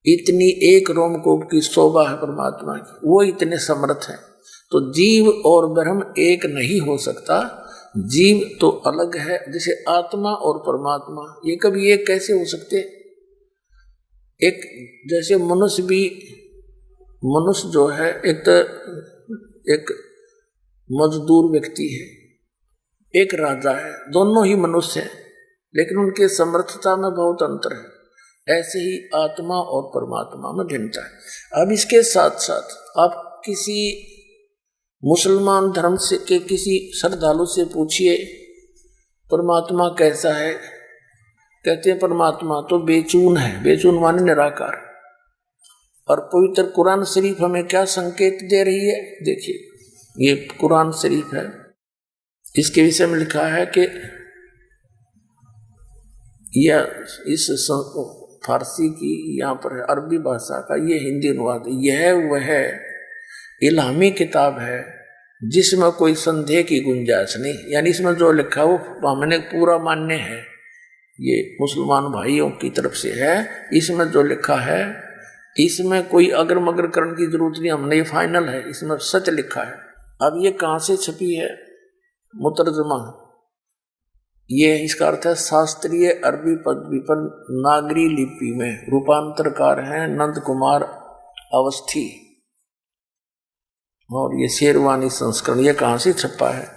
इतनी एक रोमकूप की शोभा है परमात्मा की। वो इतने समर्थ है। तो जीव और ब्रह्म एक नहीं हो सकता। जीव तो अलग है, जैसे आत्मा और परमात्मा ये कभी एक कैसे हो सकते? एक जैसे मनुष्य भी, मनुष्य जो है एक मजदूर व्यक्ति है, एक राजा है, दोनों ही मनुष्य हैं, लेकिन उनके समर्थता में बहुत अंतर है। ऐसे ही आत्मा और परमात्मा में भिन्नता है। अब इसके साथ साथ आप किसी मुसलमान धर्म से के किसी श्रद्धालु से पूछिए परमात्मा कैसा है, कहते हैं परमात्मा तो बेचून है, बेचून माने निराकार। और पवित्र कुरान शरीफ हमें क्या संकेत दे रही है, देखिए ये कुरान शरीफ है, इसके विषय में लिखा है कि यह इस फारसी की यहाँ पर अरबी भाषा का ये हिंदी अनुवाद, यह वह इल्हामी किताब है जिसमें कोई संदेह की गुंजाइश नहीं, यानी इसमें जो लिखा है वो हमने पूरा मान्य है, ये मुसलमान भाइयों की तरफ से है। इसमें जो लिखा है इसमें कोई अगर मगर करने की जरूरत नहीं, हमने ये फाइनल है, इसमें सच लिखा है। अब ये कहाँ से छपी है, मुतरजमा, ये इसका अर्थ है शास्त्रीय अरबी पद्धति पर नागरी लिपि में, रूपांतरकार हैं नंद कुमार अवस्थी, और ये शेरवानी संस्करण। ये कहाँ से छपा है,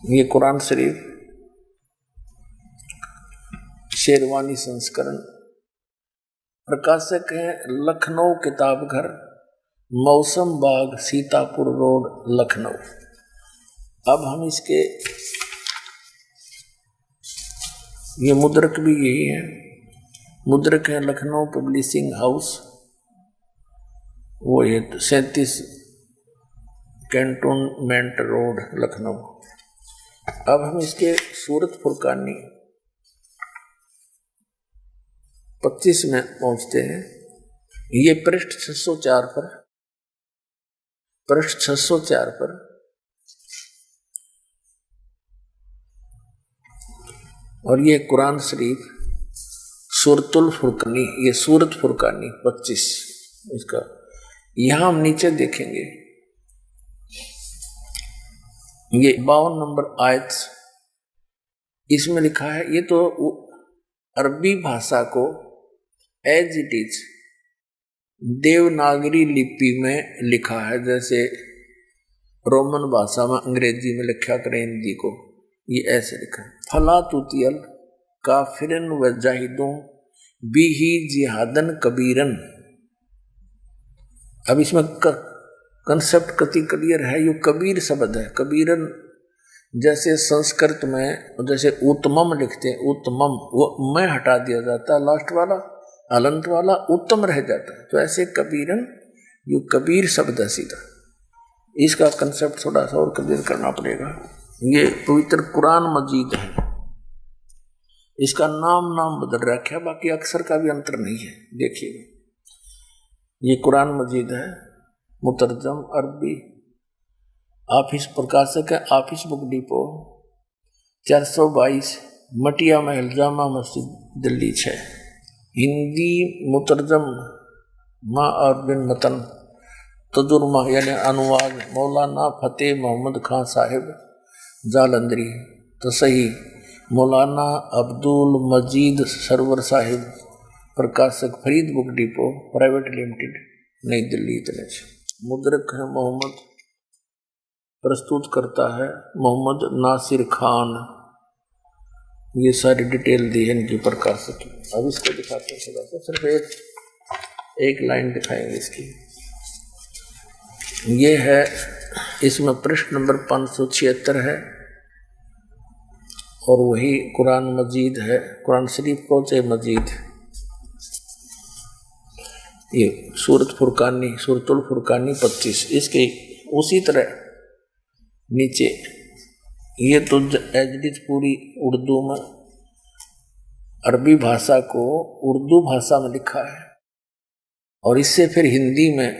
ये कुरान शरीफ शेरवानी संस्करण, प्रकाशक है लखनऊ किताब घर, मौसम बाग, सीतापुर रोड, लखनऊ। अब हम इसके ये मुद्रक भी यही है, मुद्रक है लखनऊ पब्लिशिंग हाउस, वो ये 37 कैंटोनमेंट रोड, लखनऊ। अब हम इसके सूरत फुरकानी 25 में पहुंचते हैं। ये पृष्ठ 604 पर, पृष्ठ 604 पर और ये कुरान शरीफ सूरतुल फुरकानी, ये सूरत फुरकानी 25 इसका। यहां हम नीचे देखेंगे ये 52 नंबर आयत, इसमें लिखा है, ये तो अरबी भाषा को एज इट इज देवनागरी लिपि में लिखा है, जैसे रोमन भाषा में अंग्रेजी में लिखा करें हिंदी को, ये ऐसे लिखा है, फला तुतियल काफिरन व जाहिदों बिही जिहादन कबीरन। अब इसमें कंसेप्ट कति क्लियर है, ये कबीर शब्द है। कबीरन जैसे संस्कृत में जैसे उत्तमम लिखते हैं, उत्तमम वो मैं हटा दिया जाता है, लास्ट वाला अलंत वाला उत्तम रह जाता है, तो ऐसे कबीरन ये कबीर शब्द है सीधा। इसका कंसेप्ट थोड़ा सा और क्लियर करना पड़ेगा। ये पवित्र कुरान मजीद है, इसका नाम बदल रखा है, बाकी अक्षर का भी अंतर नहीं है। देखिए ये कुरान मजीद है, मुतरजम अरबी, ऑफिस प्रकाशक है ऑफिस बुक डिपो, 422 मटिया महल जामा मस्जिद दिल्ली 6। हिंदी मुतरजम माँ और बिन मतन तजुर्मा यानी अनुवाद मौलाना फतेह मोहम्मद खान साहिब जालंधरी, तो सही मौलाना अब्दुल मजीद सरवर साहिब, प्रकाशक Farid book depot private limited, नई दिल्ली इतने। मुद्रक है मोहम्मद, प्रस्तुत करता है मोहम्मद नासिर खान। ये सारी डिटेल दी है इनकी प्रकाशक की। अब इसको दिखाते हैं थोड़ा सा, सिर्फ एक लाइन दिखाएंगे इसकी। ये है, इसमें पृष्ठ नंबर 576 है और वही कुरान मजीद है, कुरान शरीफ को चाहे मजीद। ये सूरत फुरकानी, सूरतुल फुरकानी 25, इसके उसी तरह नीचे ये तो एजडिज पूरी उर्दू में, अरबी भाषा को उर्दू भाषा में लिखा है और इससे फिर हिंदी में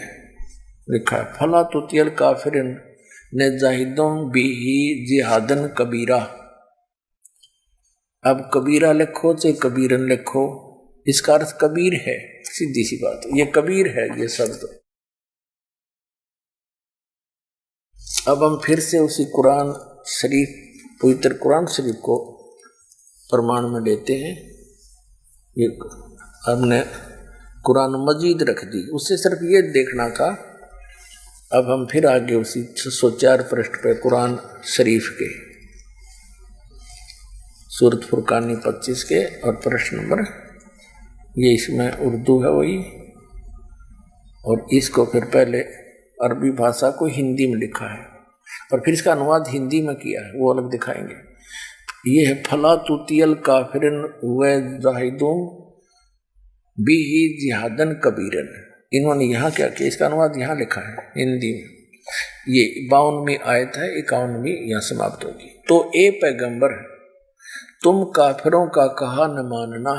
लिखा है, फला तुतियल काफिरन ने जाहिदों बिही जिहादन कबीरा। अब कबीरा लिखो चाहे कबीरन लिखो, इसका अर्थ कबीर है, सीधी सी बात, ये कबीर है ये शब्द। अब हम फिर से उसी कुरान शरीफ, पवित्र कुरान शरीफ को प्रमाण में लेते हैं। ये हमने कुरान मजीद रख दी। उससे सिर्फ ये देखना था। अब हम फिर आगे उसी 604 पृष्ठ पे कुरान शरीफ के सूरत फुरकानी 25 के और प्रश्न नंबर, ये इसमें उर्दू है वही, और इसको फिर पहले अरबी भाषा को हिंदी में लिखा है और फिर इसका अनुवाद हिंदी में किया है, वो अलग दिखाएंगे। ये है फला तुतियल काफिरन व जाहिदुम बिही जिहादन कबीरन। इन्होंने यहाँ क्या किया, इसका अनुवाद यहाँ लिखा है हिंदी में। ये 52वीं आयत है, 51वीं यहाँ समाप्त होगी। तो ए पैगंबर, तुम काफिरों का कहा न मानना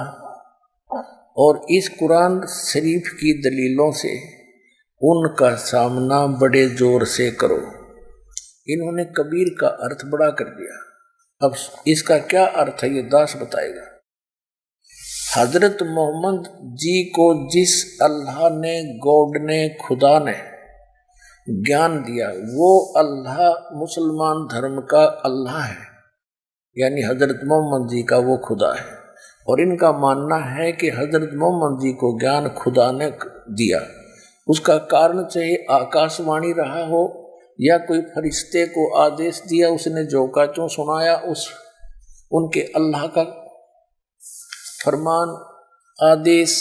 और इस कुरान शरीफ की दलीलों से उनका सामना बड़े जोर से करो। इन्होंने कबीर का अर्थ बड़ा कर दिया। अब इसका क्या अर्थ है ये दास बताएगा। हजरत मोहम्मद जी को जिस अल्लाह ने, गॉड ने, खुदा ने ज्ञान दिया, वो अल्लाह मुसलमान धर्म का अल्लाह है, यानी हजरत मोहम्मद जी का वो खुदा है। और इनका मानना है कि हजरत मोहम्मद जी को ज्ञान खुदा ने दिया। उसका कारण चाहे आकाशवाणी रहा हो या कोई फरिश्ते को आदेश दिया, उसने जो का त्यों सुनाया, उस उनके अल्लाह का फरमान, आदेश,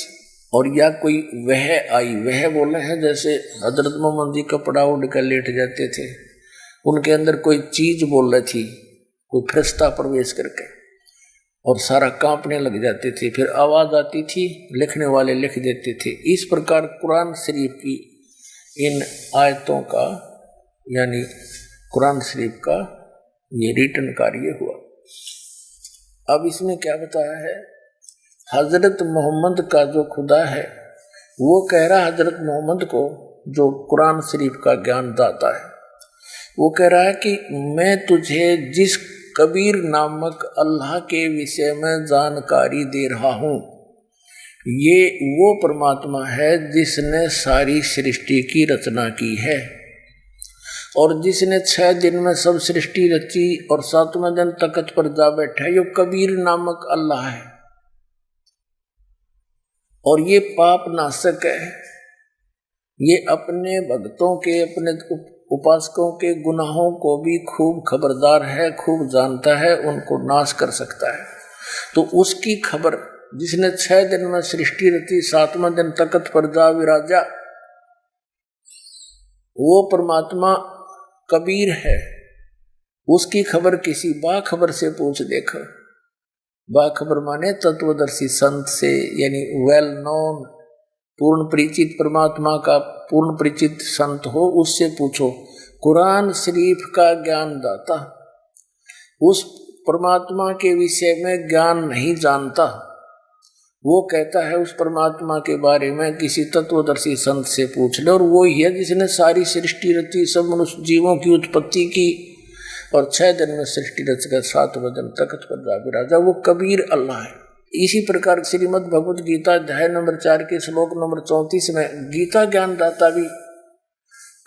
और या कोई वह आई, वह बोले हैं जैसे हजरत मोहम्मद जी कपड़ा उड़ कर लेट जाते थे, उनके अंदर कोई चीज बोल रही थी, कोई फरिश्ता प्रवेश करके, और सारा कांपने लग जाते थे, फिर आवाज आती थी, लिखने वाले लिख देते थे। इस प्रकार कुरान शरीफ की इन आयतों का, यानी कुरान शरीफ का ये रिटर्न कार्य हुआ। अब इसमें क्या बताया है, हजरत मोहम्मद का जो खुदा है वो कह रहा हजरत मोहम्मद को, जो कुरान शरीफ का ज्ञान दाता है, वो कह रहा है कि मैं तुझे जिस कबीर नामक अल्लाह के विषय में जानकारी दे रहा हूँ, ये वो परमात्मा है जिसने सारी सृष्टि की रचना की है और जिसने 6 दिन में सब सृष्टि रची और 7वें दिन तख्त पर जा बैठा है। ये कबीर नामक अल्लाह है और ये पाप नाशक है। ये अपने भक्तों के, अपने उपासकों के गुनाहों को भी खूब खबरदार है, खूब जानता है, उनको नाश कर सकता है। तो उसकी खबर, जिसने 6 दिन में सृष्टि रची, 7वें दिन तख्त पर जा विराजा, वो परमात्मा कबीर है। उसकी खबर किसी बाखबर से पूछ देखो। बाखबर माने तत्वदर्शी संत से, यानी वेल नोन, पूर्ण परिचित परमात्मा का पूर्ण परिचित संत हो, उससे पूछो। कुरान शरीफ का ज्ञान दाता उस परमात्मा के विषय में ज्ञान नहीं जानता, वो कहता है उस परमात्मा के बारे में किसी तत्वदर्शी संत से पूछ ले, और वो ही है जिसने सारी सृष्टि रची, सब मनुष्य जीवों की उत्पत्ति की और 6 दिन में सृष्टि रचकर 7वें दिन तख्त पर जा विराजा, वो कबीर अल्लाह है। इसी प्रकार श्रीमद् भगवद गीता अध्याय नंबर 4 के श्लोक नंबर 34 में गीता ज्ञान दाता भी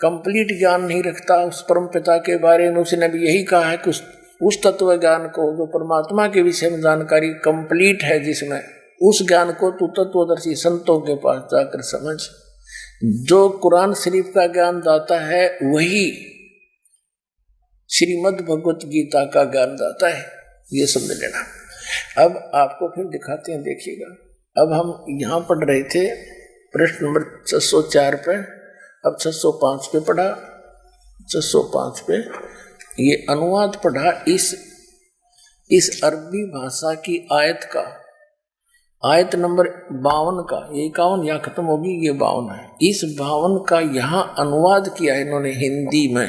कंप्लीट ज्ञान नहीं रखता उस परम पिता के बारे में। उसने भी यही कहा है कि उस तत्व ज्ञान को, जो परमात्मा के विषय में जानकारी कंप्लीट है जिसमें, उस ज्ञान को तू तत्वदर्शी संतों के पास जाकर समझ। जो कुरान शरीफ का ज्ञान दाता है वही श्रीमद् भगवत गीता का ज्ञान दाता है, ये समझ लेना। अब आपको फिर दिखाते हैं, देखिएगा। अब हम यहाँ पढ़ रहे थे प्रश्न नंबर 604 पे, अब 605 पे पढ़ा, 605 पे ये अनुवाद पढ़ा इस अरबी भाषा की आयत का, आयत नंबर 52 का, ये 51 यहाँ खत्म होगी, ये 52 है। इस 52 का यहाँ अनुवाद किया है इन्होंने हिंदी में।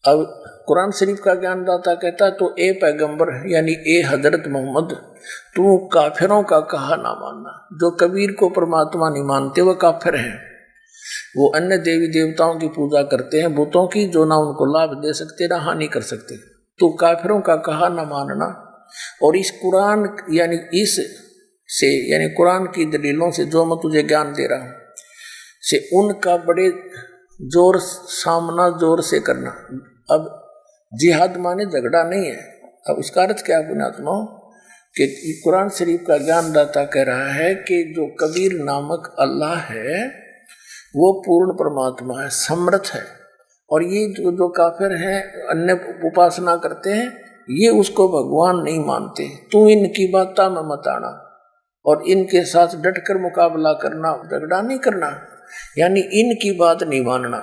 अब कुरान शरीफ का ज्ञानदाता कहता है, तो ए पैगंबर यानी ए हजरत मोहम्मद, तू काफिरों का कहा ना मानना। जो कबीर को परमात्मा नहीं मानते वो काफिर हैं, वो अन्य देवी देवताओं की पूजा करते हैं, बुतों की, जो ना उनको लाभ दे सकते ना हानि कर सकते। तो काफिरों का कहा ना मानना, और इस कुरान यानी इस से, यानी कुरान की दलीलों से जो मैं तुझे ज्ञान दे रहा हूँ से उनका बड़े जोर सामना जोर से करना। अब जिहाद माने झगड़ा नहीं है। अब इसका अर्थ क्या पुण्यात्मा, कि कुरान शरीफ का ज्ञानदाता कह रहा है कि जो कबीर नामक अल्लाह है वो पूर्ण परमात्मा है, समर्थ है। और ये जो काफिर हैं, अन्य उपासना करते हैं, ये उसको भगवान नहीं मानते। तू इनकी बातों में मत आना और इनके साथ डटकर मुकाबला करना, झगड़ा नहीं करना, यानी इनकी बात नहीं मानना।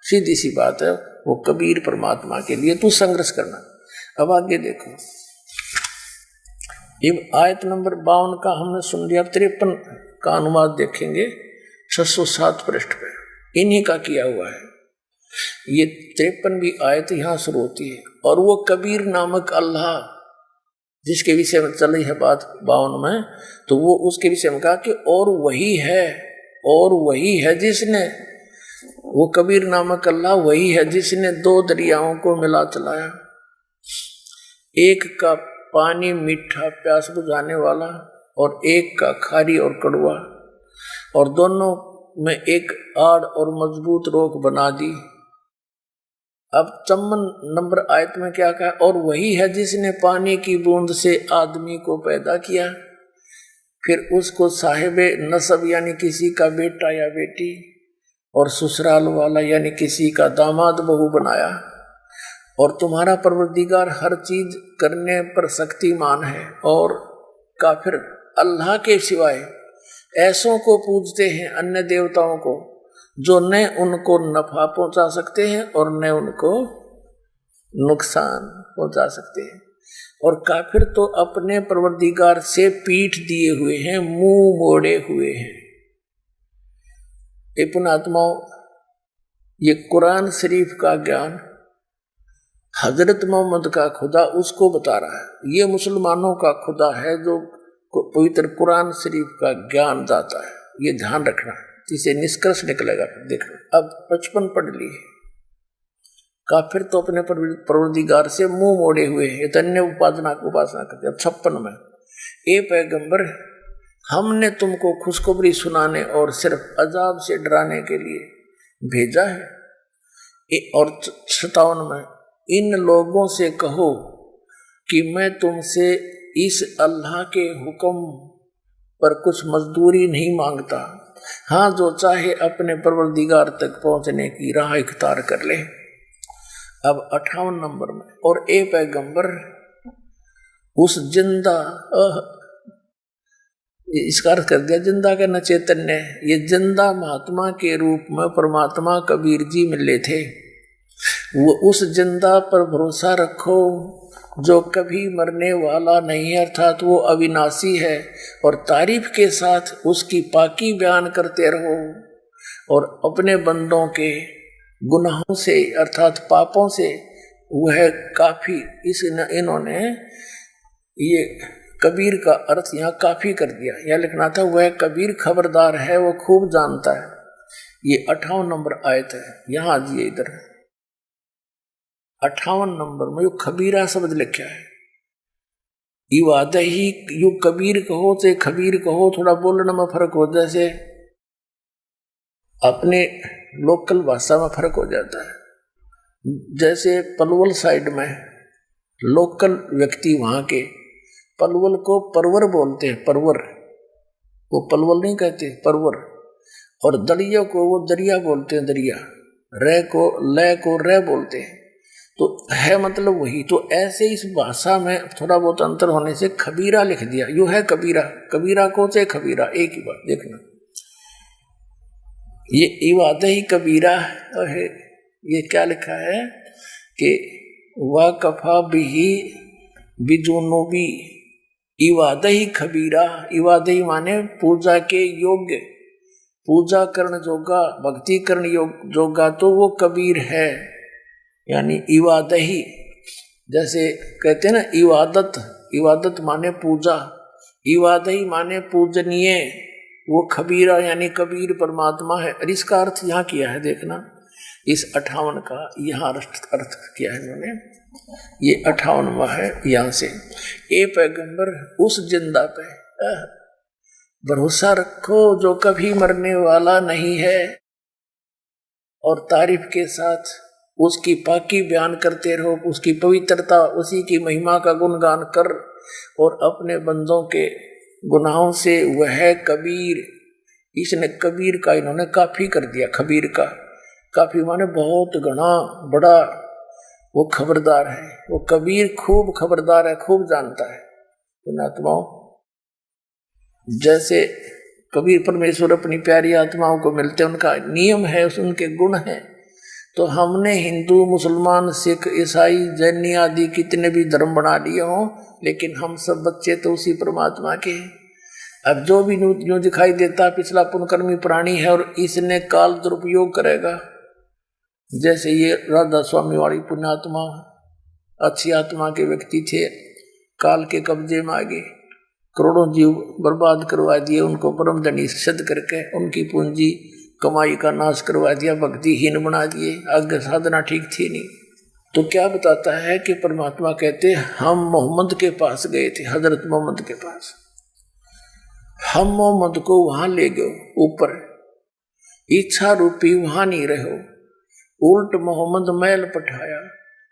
सीधी सी बात है, वो कबीर परमात्मा के लिए तू संघर्ष करना। अब आगे देखो, ये आयत नंबर 52 का हमने सुन लिया। 53 का अनुवाद देखेंगे 607 पृष्ठ पे, इन्हीं का किया हुआ है। ये 53वीं आयत यहाँ शुरू होती है। और वो कबीर नामक अल्लाह जिसके विषय में चल रही है बात 52 में, तो वो उसके विषय में कहा कि और वही है जिसने, वो कबीर नामक अल्लाह वही है जिसने 2 दरियाओं को मिला चलाया, एक का पानी मीठा प्यास बुझाने वाला और एक का खारी और कड़वा, और दोनों में एक आड़ और मजबूत रोक बना दी। अब 54 नंबर आयत में क्या कहा, और वही है जिसने पानी की बूंद से आदमी को पैदा किया, फिर उसको साहिबे नसब यानी किसी का बेटा या बेटी, और ससुराल वाला यानी किसी का दामाद बहू बनाया। और तुम्हारा परवरदिगार हर चीज करने पर शक्तिमान है। और काफिर अल्लाह के सिवाय ऐसों को पूजते हैं, अन्य देवताओं को, जो न उनको नफा पहुंचा सकते हैं और न उनको नुकसान पहुंचा सकते हैं। और काफिर तो अपने परवरदिगार से पीठ दिए हुए हैं, मुंह मोड़े हुए हैं। ये पुण्यात्माओं, ये कुरान शरीफ का ज्ञान हजरत मोहम्मद का खुदा उसको बता रहा है। ये मुसलमानों का खुदा है जो पवित्र कुरान शरीफ का ज्ञान दाता है। ये ध्यान रखना, जिसे निष्कर्ष निकलेगा। देखना, अब 55 पढ़ लिए। काफिर तो अपने परवरदिगार से मुंह मोड़े हुए हैं, अन्य उपासना करते। अब 56 में, ए पैगंबर, हमने तुमको खुशखबरी सुनाने और सिर्फ अजाब से डराने के लिए भेजा है। और 57 में, इन लोगों से कहो कि मैं तुमसे इस अल्लाह के हुक्म पर कुछ मजदूरी नहीं मांगता। हाँ, जो चाहे अपने परवरदिगार तक पहुंचने की राह इख्तियार कर ले। अब 58 नंबर में, और ए पैगंबर, उस जिंदा, इसका अर्थ कर दिया जिंदा का न चैतन्य, ये जिंदा महात्मा के रूप में परमात्मा कबीर जी मिले थे। वो उस जिंदा पर भरोसा रखो जो कभी मरने वाला नहीं है, अर्थात वो अविनाशी है। और तारीफ के साथ उसकी पाकी बयान करते रहो और अपने बंदों के गुनाहों से अर्थात पापों से वह काफी, इन्होंने ये कबीर का अर्थ यहाँ काफी कर दिया। यह लिखना था, वह कबीर खबरदार है, वो खूब जानता है। ये 58 नंबर आयत है। यहाँ आइए इधर, 58 नंबर में यो खबीरा शब्द लिखा है। इवाद ही यू कबीर कहो से खबीर कहो, थोड़ा बोलने में फर्क हो, जैसे अपने लोकल भाषा में फर्क हो जाता है। जैसे पलवल साइड में लोकल व्यक्ति वहां के पलवल को परवर बोलते हैं, परवर, वो पलवल नहीं कहते, परवर। और दरिया को वो दरिया बोलते हैं, दरिया। रे को ले को रे बोलते हैं, तो है मतलब वही। तो ऐसे इस भाषा में थोड़ा बहुत अंतर होने से खबीरा लिख दिया। यू है कबीरा, कबीरा को से खबीरा एक ही बात। देखना, ये इवाद ही कबीरा है। ये क्या लिखा है कि वाकफा बिही बिजुनुबी इवाद ही खबीरा। इवाद ही माने पूजा के योग्य, पूजा करण जोगा, भक्ति करण जोगा, तो वो कबीर है। यानी इवादही, जैसे कहते हैं ना इबादत, इबादत माने पूजा, इवादही माने पूजनीय, वो खबीरा यानी कबीर परमात्मा है। और इसका अर्थ यहाँ किया है, देखना, इस 58 का यहाँ अर्थ किया है इन्होंने। ये 58वां है। यहाँ से, ए पैगंबर, उस जिंदा पे भरोसा रखो जो कभी मरने वाला नहीं है, और तारीफ के साथ उसकी पाकी बयान करते रहो, उसकी पवित्रता, उसी की महिमा का गुणगान कर और अपने बंदों के गुनाहों से वह कबीर, इसने कबीर का इन्होंने काफी कर दिया। खबीर का काफी माने बहुत घना बड़ा, वो खबरदार है, वो कबीर खूब खबरदार है, खूब जानता है। पुण्यात्माओं, जैसे कबीर परमेश्वर अपनी प्यारी आत्माओं को मिलते, उनका नियम है, उनके गुण हैं। तो हमने हिंदू, मुसलमान, सिख, ईसाई, जैनी आदि कितने भी धर्म बना लिए हों, लेकिन हम सब बच्चे तो उसी परमात्मा के हैं। अब जो भी यूं दिखाई देता पिछला पुनकर्मी प्राणी है और इसने काल दुरुपयोग करेगा। जैसे ये राधा स्वामी वाली पुण्यात्मा, अच्छी आत्मा के व्यक्ति थे, काल के कब्जे में आ गए, करोड़ों जीव बर्बाद करवा दिए, उनको परम धनी सिद्ध करके उनकी पूंजी कमाई का नाश करवा दिया, भक्तिहीन बना दिए, आगे साधना ठीक थी नहीं। तो क्या बताता है कि परमात्मा कहते हम मोहम्मद के पास गए थे, हजरत मोहम्मद के पास। हम मोहम्मद को वहां ले गए ऊपर, इच्छा रूपी वहां नहीं रहो, उल्ट मोहम्मद मैल पठाया,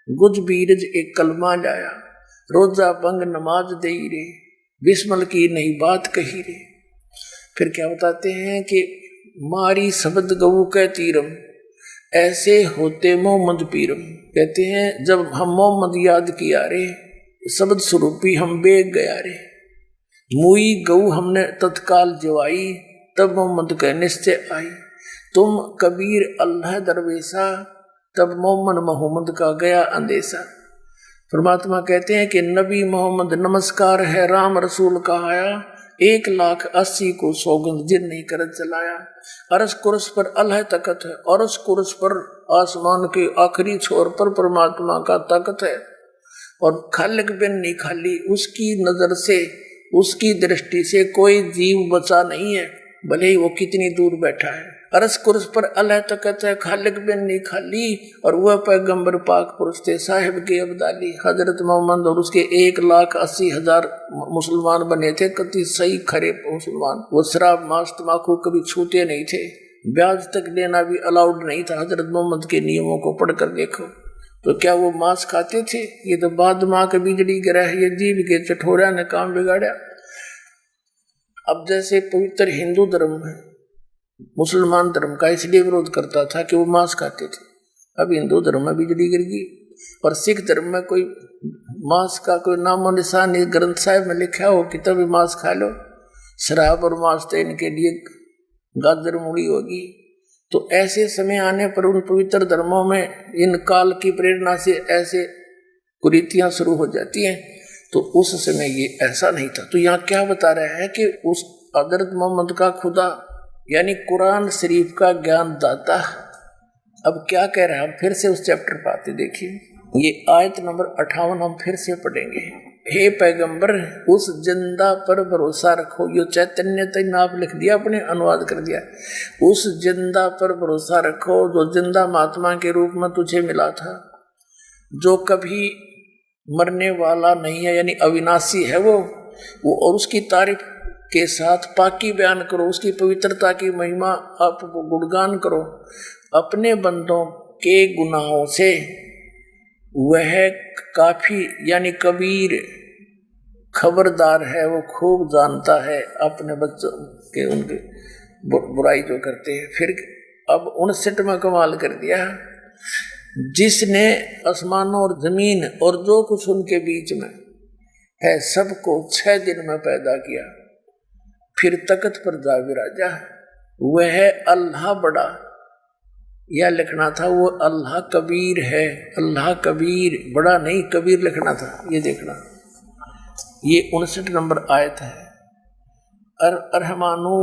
गुज बीरज एक कलमा लाया, रोजा पंग नमाज दे रे, बिस्मल की नहीं बात कही रे। फिर क्या बताते हैं कि मारी शब्द गऊ कै तीरम, ऐसे होते मोहम्मद पीरम। कहते हैं जब हम मोहम्मद याद किया रे, शब्द स्वरूपी हम बेग गया रे, मुई गऊ हमने तत्काल जवाई, तब मोहम्मद कह निश्चय आई, तुम कबीर अल्लाह दरवेशा, तब मोहम्मद का गया अंदेशा। परमात्मा कहते हैं कि नबी मोहम्मद नमस्कार है, राम रसूल का आया, 1,80,000 को सौगंध जिन नहीं करत चलाया। अरस कुरस पर अल्लाह तकत है, अरस कुरस पर आसमान के आखिरी छोर पर परमात्मा का तकत है, और खालिक बिन नहीं खाली, उसकी नजर से, उसकी दृष्टि से कोई जीव बचा नहीं है, भले ही वो कितनी दूर बैठा है। अरस कुरस पर अल्लाह तकत है, खालिक बिन नहीं खाली, और वह पैगंबर पाक पुरुष थे, साहिब के अब्दाली हजरत मोहम्मद, और उसके 1,80,000 मुसलमान बने थे, कति सही खरे मुसलमान। वो शराब मांस तम्बाकू कभी छूते नहीं थे, ब्याज तक लेना भी अलाउड नहीं था। हजरत मोहम्मद के नियमों को पढ़कर देखो। तो क्या वो मांस खाते थे? ये तो बाद माँ के बिजली गिरा, ये जीव के चठोरा ने काम बिगाड़ा। अब जैसे पवित्र हिंदू धर्म है, मुसलमान धर्म का इसलिए विरोध करता था कि वो मांस खाते थे। अब हिंदू धर्म में बिजली गिर गई, और सिख धर्म में कोई मांस का कोई नामो निशान इस ग्रंथ साहिब में लिखा हो कि तभी मांस खा लो। शराब और मांस तो इनके लिए गाजर मूड़ी होगी। तो ऐसे समय आने पर उन पवित्र धर्मों में इन काल की प्रेरणा से ऐसे कुरीतियां शुरू हो जाती हैं। तो उस समय ये ऐसा नहीं था। तो यहाँ क्या बता रहा है कि उस हजरत मोहम्मद का खुदा यानी कुरान शरीफ का ज्ञान दाता। अब क्या कह रहे हैं, हम फिर से उस चैप्टर पर आते, देखिए ये आयत नंबर 58 हम फिर से पढ़ेंगे। हे पैगंबर, उस जिंदा पर भरोसा रखो। यो चैतन्य तक आप लिख दिया, अपने अनुवाद कर दिया। उस जिंदा पर भरोसा रखो जो जिंदा महात्मा के रूप में तुझे मिला था, जो कभी मरने वाला नहीं है, यानी अविनाशी है वो। और उसकी तारीफ के साथ पाकी बयान करो, उसकी पवित्रता की महिमा आप गुणगान करो। अपने बंदों के गुनाहों से वह काफी यानी कबीर खबरदार है, वो खूब जानता है अपने बच्चों के उनके बुराई जो करते हैं। फिर अब 59 में कमाल कर दिया, जिसने आसमानों और जमीन और जो कुछ उनके बीच में है सबको 6 दिन में पैदा किया, फिर तकत पर जा विराजा। वह अल्लाह बड़ा, यह लिखना था, वो अल्लाह कबीर है। अल्लाह कबीर, बड़ा नहीं कबीर लिखना था। ये देखना, ये 59 नंबर आयत है। अरहमानु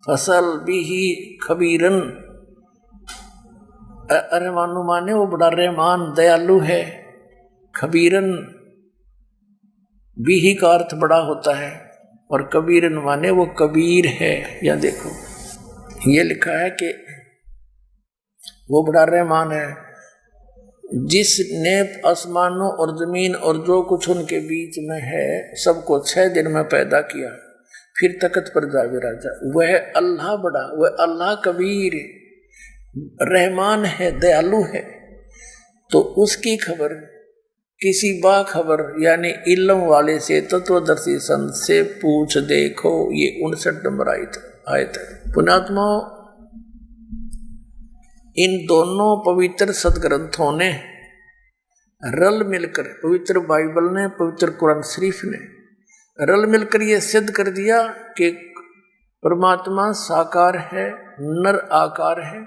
फसल बिही खबीरन, अरहमानु माने वो बड़ा रहमान दयालु है, खबीरन बिही का अर्थ बड़ा होता है, और कबीरन माने वो कबीर है। या देखो ये लिखा है कि वो बड़ा रहमान है, जिसने आसमानों और जमीन और जो कुछ उनके बीच में है सबको 6 दिन में पैदा किया, फिर तकत पर जा विराजा। वह अल्लाह बड़ा, वह अल्लाह कबीर रहमान है, दयालु है। तो उसकी खबर किसी बाखबर यानी इल्म वाले से, तत्वदर्शी संत से पूछ देखो। ये 59 नंबर आयत है। पुण्यात्माओं, इन दोनों पवित्र सदग्रंथों ने रल मिलकर, पवित्र बाइबल ने, पवित्र कुरान शरीफ ने रल मिलकर ये सिद्ध कर दिया कि परमात्मा साकार है, नर आकार है,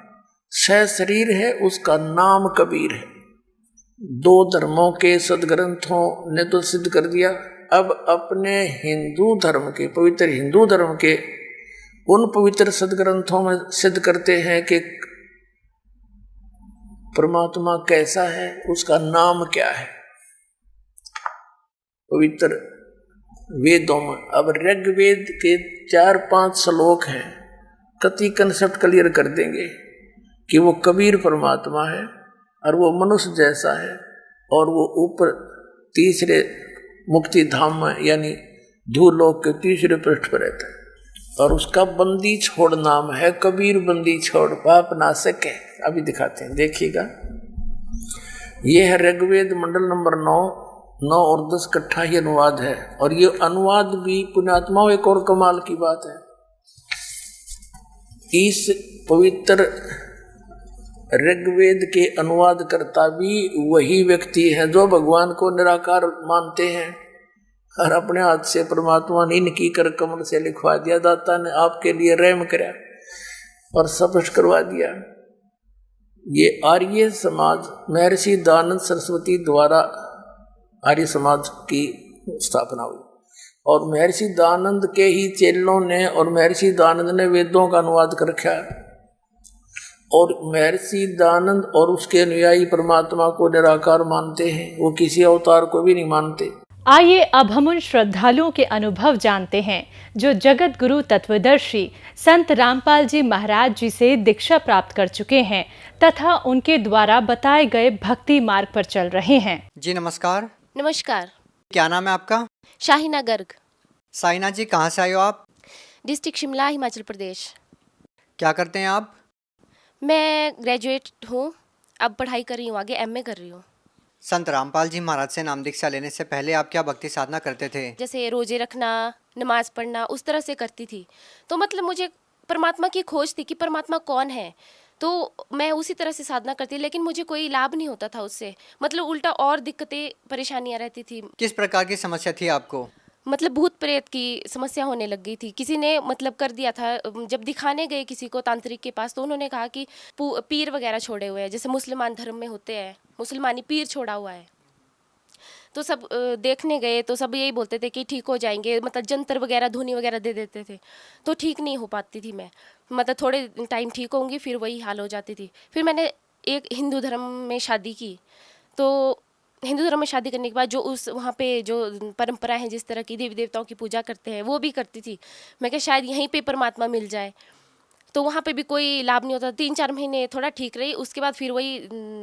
सशरीर है, उसका नाम कबीर है। दो धर्मों के सदग्रंथों ने तो सिद्ध कर दिया। अब अपने हिंदू धर्म के, पवित्र हिंदू धर्म के उन पवित्र सदग्रंथों में सिद्ध करते हैं कि परमात्मा कैसा है, उसका नाम क्या है। पवित्र वेदों में अब ऋग्वेद के 4-5 श्लोक हैं, कति कंसेप्ट क्लियर कर देंगे कि वो कबीर परमात्मा है और वो मनुष्य जैसा है और वो ऊपर तीसरे मुक्ति धाम में यानी धूलोक के तीसरे पृष्ठ पर रहता है और उसका बंदी छोड़ नाम है कबीर। बंदी छोड़ पाप नाशक है। अभी दिखाते हैं, देखिएगा। ये है ऋग्वेद मंडल नंबर 9 और 10 इकट्ठा ही अनुवाद है। और ये अनुवाद भी पुण्यात्माओं एक और कमाल की बात है, इस पवित्र ऋग्वेद के अनुवाद करता भी वही व्यक्ति है जो भगवान को निराकार मानते हैं और अपने हाथ से परमात्मा ने इनकी कर कमल से लिखवा दिया। दाता ने आपके लिए रहम कराया और स्पष्ट करवा दिया। ये आर्य समाज महर्षि दयानंद सरस्वती द्वारा आर्य समाज की स्थापना हुई और महर्षि दयानंद के ही चेलों ने और महर्षि दयानंद ने वेदों का अनुवाद कर रखा है और महर्षि दयानंद और उसके अनुयायी परमात्मा को निराकार मानते हैं, वो किसी अवतार को भी नहीं मानते। आइए अब हम उन श्रद्धालुओं के अनुभव जानते हैं जो जगत गुरु तत्वदर्शी संत रामपाल जी महाराज जी से दीक्षा प्राप्त कर चुके हैं तथा उनके द्वारा बताए गए भक्ति मार्ग पर चल रहे हैं। जी नमस्कार। नमस्कार। क्या नाम है आपका? शाहिना गर्ग। साइना जी, कहाँ से आए हो आप? डिस्ट्रिक्ट शिमला, हिमाचल प्रदेश। क्या करते हैं आप? मैं ग्रेजुएट हूँ, अब पढ़ाई कर रही हूँ, आगे एमए कर रही हूँ। संत रामपाल जी महाराज से नाम दीक्षा लेने से पहले आप क्या भक्ति साधना करते थे? जैसे रोजे रखना, नमाज पढ़ना, उस तरह से करती थी। तो मतलब मुझे परमात्मा की खोज थी कि परमात्मा कौन है, तो मैं उसी तरह से साधना करती, लेकिन मुझे कोई लाभ नहीं होता था उससे, मतलब उल्टा और दिक्कतें परेशानियाँ रहती थी। किस प्रकार की समस्या थी आपको? मतलब भूत प्रेत की समस्या होने लग गई थी। किसी ने मतलब कर दिया था, जब दिखाने गए किसी को तांत्रिक के पास तो उन्होंने कहा कि पीर वगैरह छोड़े हुए हैं, जैसे मुसलमान धर्म में होते हैं, मुसलमानी पीर छोड़ा हुआ है। तो सब देखने गए तो सब यही बोलते थे कि ठीक हो जाएंगे, मतलब जंतर वगैरह धुनी वगैरह दे देते थे, तो ठीक नहीं हो पाती थी मैं, मतलब थोड़े टाइम ठीक होंगी फिर वही हाल हो जाती थी। फिर मैंने एक हिंदू धर्म में शादी की, तो हिंदू धर्म में शादी करने के बाद जो उस वहाँ पे जो परंपरा है, जिस तरह की देवी देवताओं की पूजा करते हैं, वो भी करती थी। मैं क्या शायद यहीं पे परमात्मा मिल जाए, तो वहाँ पे भी कोई लाभ नहीं होता। 3-4 महीने थोड़ा ठीक रही, उसके बाद फिर वही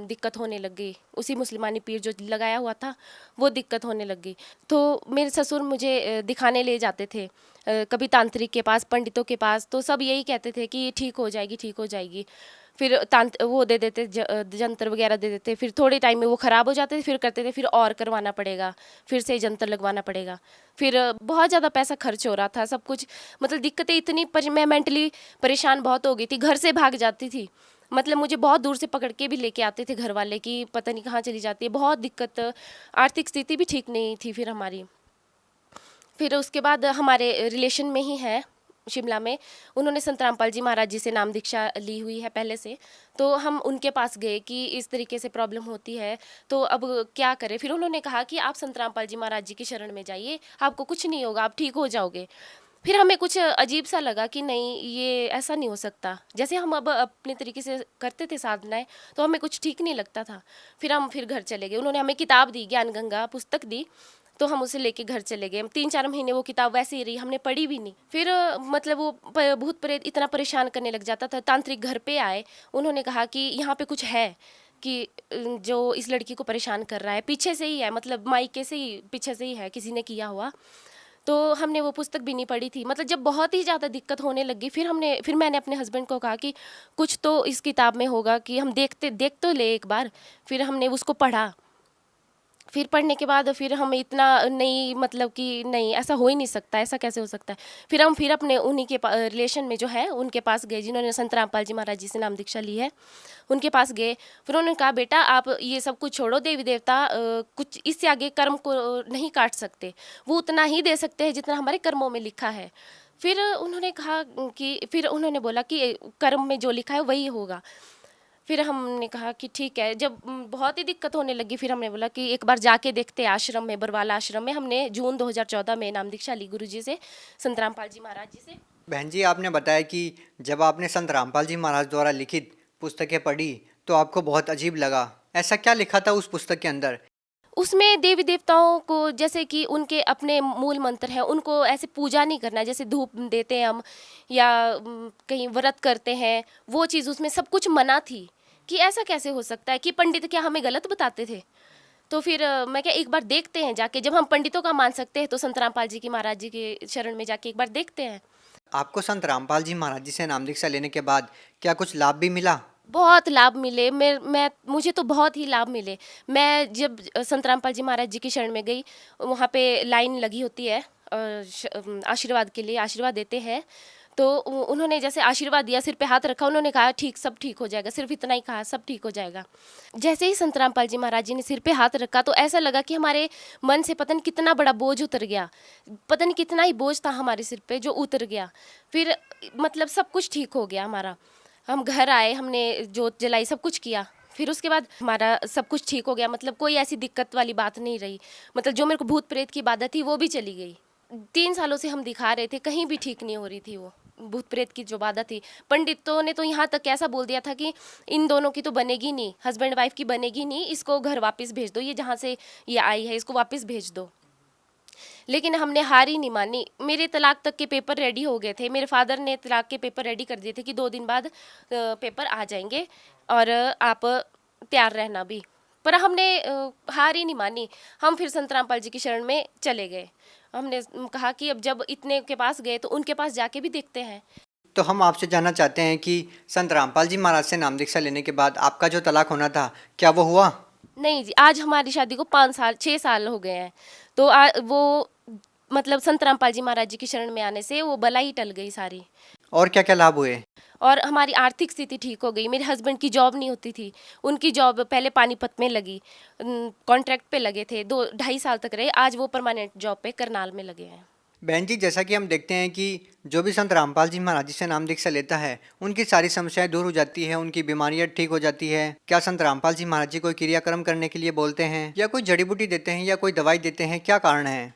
दिक्कत होने लग गई। उसी मुसलमानी पीर जो लगाया हुआ था वो दिक्कत होने लग गई। तो मेरे ससुर मुझे दिखाने ले जाते थे, कभी तांत्रिक के पास, पंडितों के पास, तो सब यही कहते थे कि ठीक हो जाएगी, ठीक हो जाएगी। फिर वो दे देते, जंतर वगैरह दे देते, फिर थोड़े टाइम में वो ख़राब हो जाते थे, फिर करते थे फिर और करवाना पड़ेगा, फिर से जंतर लगवाना पड़ेगा, फिर बहुत ज़्यादा पैसा खर्च हो रहा था, सब कुछ मतलब दिक्कतें इतनी मैं मेंटली परेशान बहुत हो गई थी, घर से भाग जाती थी। मतलब मुझे बहुत दूर से पकड़ के भी लेके आते थे घर वाले कि पता नहीं कहाँ चली जाती है, बहुत दिक्कत, आर्थिक स्थिति भी ठीक नहीं थी फिर हमारी। फिर उसके बाद हमारे रिलेशन में ही है शिमला में, उन्होंने संत रामपाल जी महाराज जी से नाम दीक्षा ली हुई है पहले से, तो हम उनके पास गए कि इस तरीके से प्रॉब्लम होती है तो अब क्या करें। फिर उन्होंने कहा कि आप संत रामपाल जी महाराज जी की शरण में जाइए, आपको कुछ नहीं होगा, आप ठीक हो जाओगे। फिर हमें कुछ अजीब सा लगा कि नहीं, ये ऐसा नहीं हो सकता। जैसे हम अब अपने तरीके से करते थे साधनाएं, तो हमें कुछ ठीक नहीं लगता था। फिर हम घर चले गए, उन्होंने हमें किताब दी, ज्ञान गंगा पुस्तक दी, तो हम उसे लेके घर चले गए। 3-4 महीने वो किताब वैसे ही रही, हमने पढ़ी भी नहीं। फिर मतलब वो भूत प्रेत इतना परेशान करने लग जाता था। तांत्रिक घर पे आए, उन्होंने कहा कि यहाँ पे कुछ है कि जो इस लड़की को परेशान कर रहा है, पीछे से ही है, मतलब मायके से ही, पीछे से ही है, किसी ने किया हुआ। तो हमने वो पुस्तक भी नहीं पढ़ी थी। मतलब जब बहुत ही ज़्यादा दिक्कत होने लगी, फिर मैंने अपने हस्बैंड को कहा कि कुछ तो इस किताब में होगा, कि हम देख तो ले एक बार। फिर हमने उसको पढ़ा, फिर पढ़ने के बाद फिर हम इतना नहीं, मतलब कि नहीं ऐसा हो ही नहीं सकता, ऐसा कैसे हो सकता है। फिर हम फिर अपने उन्हीं के रिलेशन में जो है उनके पास गए, जिन्होंने संत रामपाल जी महाराज जी से नाम दीक्षा ली है, उनके पास गए। फिर उन्होंने कहा बेटा आप ये सब कुछ छोड़ो, देवी देवता कुछ इससे आगे कर्म को नहीं काट सकते, वो उतना ही दे सकते हैं जितना हमारे कर्मों में लिखा है। फिर उन्होंने कहा कि, फिर उन्होंने बोला कि कर्म में जो लिखा है वही होगा। फिर हमने कहा कि ठीक है। जब बहुत ही दिक्कत होने लगी, फिर हमने बोला कि एक बार जाके देखते आश्रम में, बरवाला आश्रम में। हमने जून 2014 में नाम दीक्षा ली गुरुजी से, संत रामपाल जी महाराज जी से। बहन जी, आपने बताया कि जब आपने संत रामपाल जी महाराज द्वारा लिखित पुस्तकें पढ़ी तो आपको बहुत अजीब लगा। ऐसा क्या लिखा था उस पुस्तक के अंदर? उसमें देवी देवताओं को, जैसे कि उनके अपने मूल मंत्र हैं, उनको ऐसे पूजा नहीं करना है जैसे धूप देते हैं हम, या कहीं व्रत करते हैं, वो चीज़ उसमें सब कुछ मना थी। कि ऐसा कैसे हो सकता है, कि पंडित क्या हमें गलत बताते थे? तो फिर मैं क्या, एक बार देखते हैं जाके, जब हम पंडितों का मान सकते हैं तो संत रामपाल जी की महाराज जी के शरण में जाके एक बार देखते हैं। आपको संत रामपाल जी महाराज जी से नाम दीक्षा लेने के बाद क्या कुछ लाभ भी मिला? बहुत लाभ मिले। मुझे तो बहुत ही लाभ मिले। मैं जब संत रामपाल जी महाराज जी की शरण में गई, वहाँ पे लाइन लगी होती है आशीर्वाद के लिए, आशीर्वाद देते हैं। तो उन्होंने जैसे आशीर्वाद दिया, सिर पे हाथ रखा, उन्होंने कहा ठीक, सब ठीक हो जाएगा, सिर्फ इतना ही कहा, सब ठीक हो जाएगा। जैसे ही संत रामपाल जी महाराज जी ने सिर पे हाथ रखा तो ऐसा लगा कि हमारे मन से पता नहीं कितना बड़ा बोझ उतर गया, पता नहीं कितना ही बोझ था हमारे सिर पे जो उतर गया। फिर मतलब सब कुछ ठीक हो गया हमारा। हम घर आए, हमने जोत जलाई, सब कुछ किया। फिर उसके बाद हमारा सब कुछ ठीक हो गया, मतलब कोई ऐसी दिक्कत वाली बात नहीं रही। मतलब जो मेरे को भूत प्रेत की बाधा थी वो भी चली गई। 3 सालों से हम दिखा रहे थे, कहीं भी ठीक नहीं हो रही थी वो भूत प्रेत की जो बाधा थी। पंडितों ने तो यहाँ तक कैसा बोल दिया था कि इन दोनों की तो बनेगी नहीं, हस्बैंड वाइफ की बनेगी नहीं, इसको घर वापस भेज दो, ये जहाँ से ये आई है इसको वापस भेज दो। लेकिन हमने हार ही नहीं मानी। मेरे तलाक तक के पेपर रेडी हो गए थे, मेरे फादर ने तलाक के पेपर रेडी कर दिए थे कि 2 दिन बाद पेपर आ जाएंगे और आप तैयार रहना भी। पर हमने हार ही नहीं मानी। हम फिर संत रामपाल जी की शरण में चले गए। हमने कहा कि अब जब इतने के पास गए तो उनके पास जाके भी देखते हैं। तो हम आपसे जानना चाहते हैं कि संत रामपाल जी महाराज से नाम दीक्षा लेने के बाद आपका जो तलाक होना था, क्या वो हुआ? नहीं जी, आज हमारी शादी को 6 साल हो गए हैं। तो वो मतलब संत रामपाल जी महाराज जी की शरण में आने से वो बला ही टल गई सारी। और क्या क्या लाभ हुए? और हमारी आर्थिक स्थिति ठीक हो गई। मेरे हस्बैंड की जॉब नहीं होती थी, उनकी जॉब पहले पानीपत में लगी, कॉन्ट्रैक्ट पे लगे थे, 2-2.5 साल तक रहे। आज वो परमानेंट जॉब पे करनाल में लगे हैं। बहन जी, जैसा कि हम देखते हैं कि जो भी संत रामपाल जी महाराज जी से नाम दीक्षा लेता है उनकी सारी समस्याएं दूर हो जाती है, उनकी बीमारियां ठीक हो जाती है। क्या संत रामपाल जी महाराज जी कोई क्रियाक्रम करने के लिए बोलते हैं, या कोई जड़ी बूटी देते हैं, या कोई दवाई देते हैं? क्या कारण है?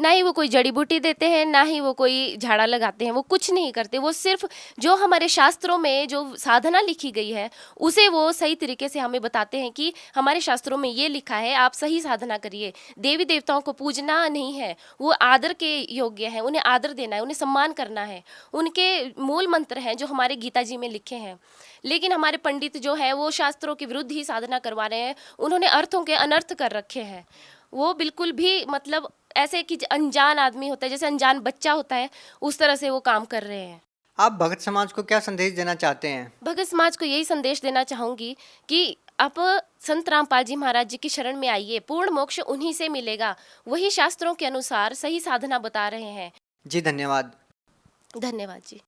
ना ही वो कोई जड़ी बूटी देते हैं, ना ही वो कोई झाड़ा लगाते हैं, वो कुछ नहीं करते। वो सिर्फ जो हमारे शास्त्रों में जो साधना लिखी गई है उसे वो सही तरीके से हमें बताते हैं कि हमारे शास्त्रों में ये लिखा है, आप सही साधना करिए। देवी देवताओं को पूजना नहीं है, वो आदर के योग्य है, उन्हें आदर देना है, उन्हें सम्मान करना है। उनके मूल मंत्र हैं जो हमारे गीता जी में लिखे हैं। लेकिन हमारे पंडित जो है वो शास्त्रों के विरुद्ध ही साधना करवा रहे हैं। उन्होंने अर्थों के अनर्थ कर रखे हैं। वो बिल्कुल भी मतलब ऐसे कि अनजान आदमी होता है, जैसे अनजान बच्चा होता है, उस तरह से वो काम कर रहे हैं। आप भगत समाज को क्या संदेश देना चाहते हैं? भगत समाज को यही संदेश देना चाहूँगी कि आप संत रामपाल जी महाराज जी की शरण में आइए, पूर्ण मोक्ष उन्हीं से मिलेगा। वही शास्त्रों के अनुसार सही साधना बता रहे हैं। जी धन्यवाद। धन्यवाद जी।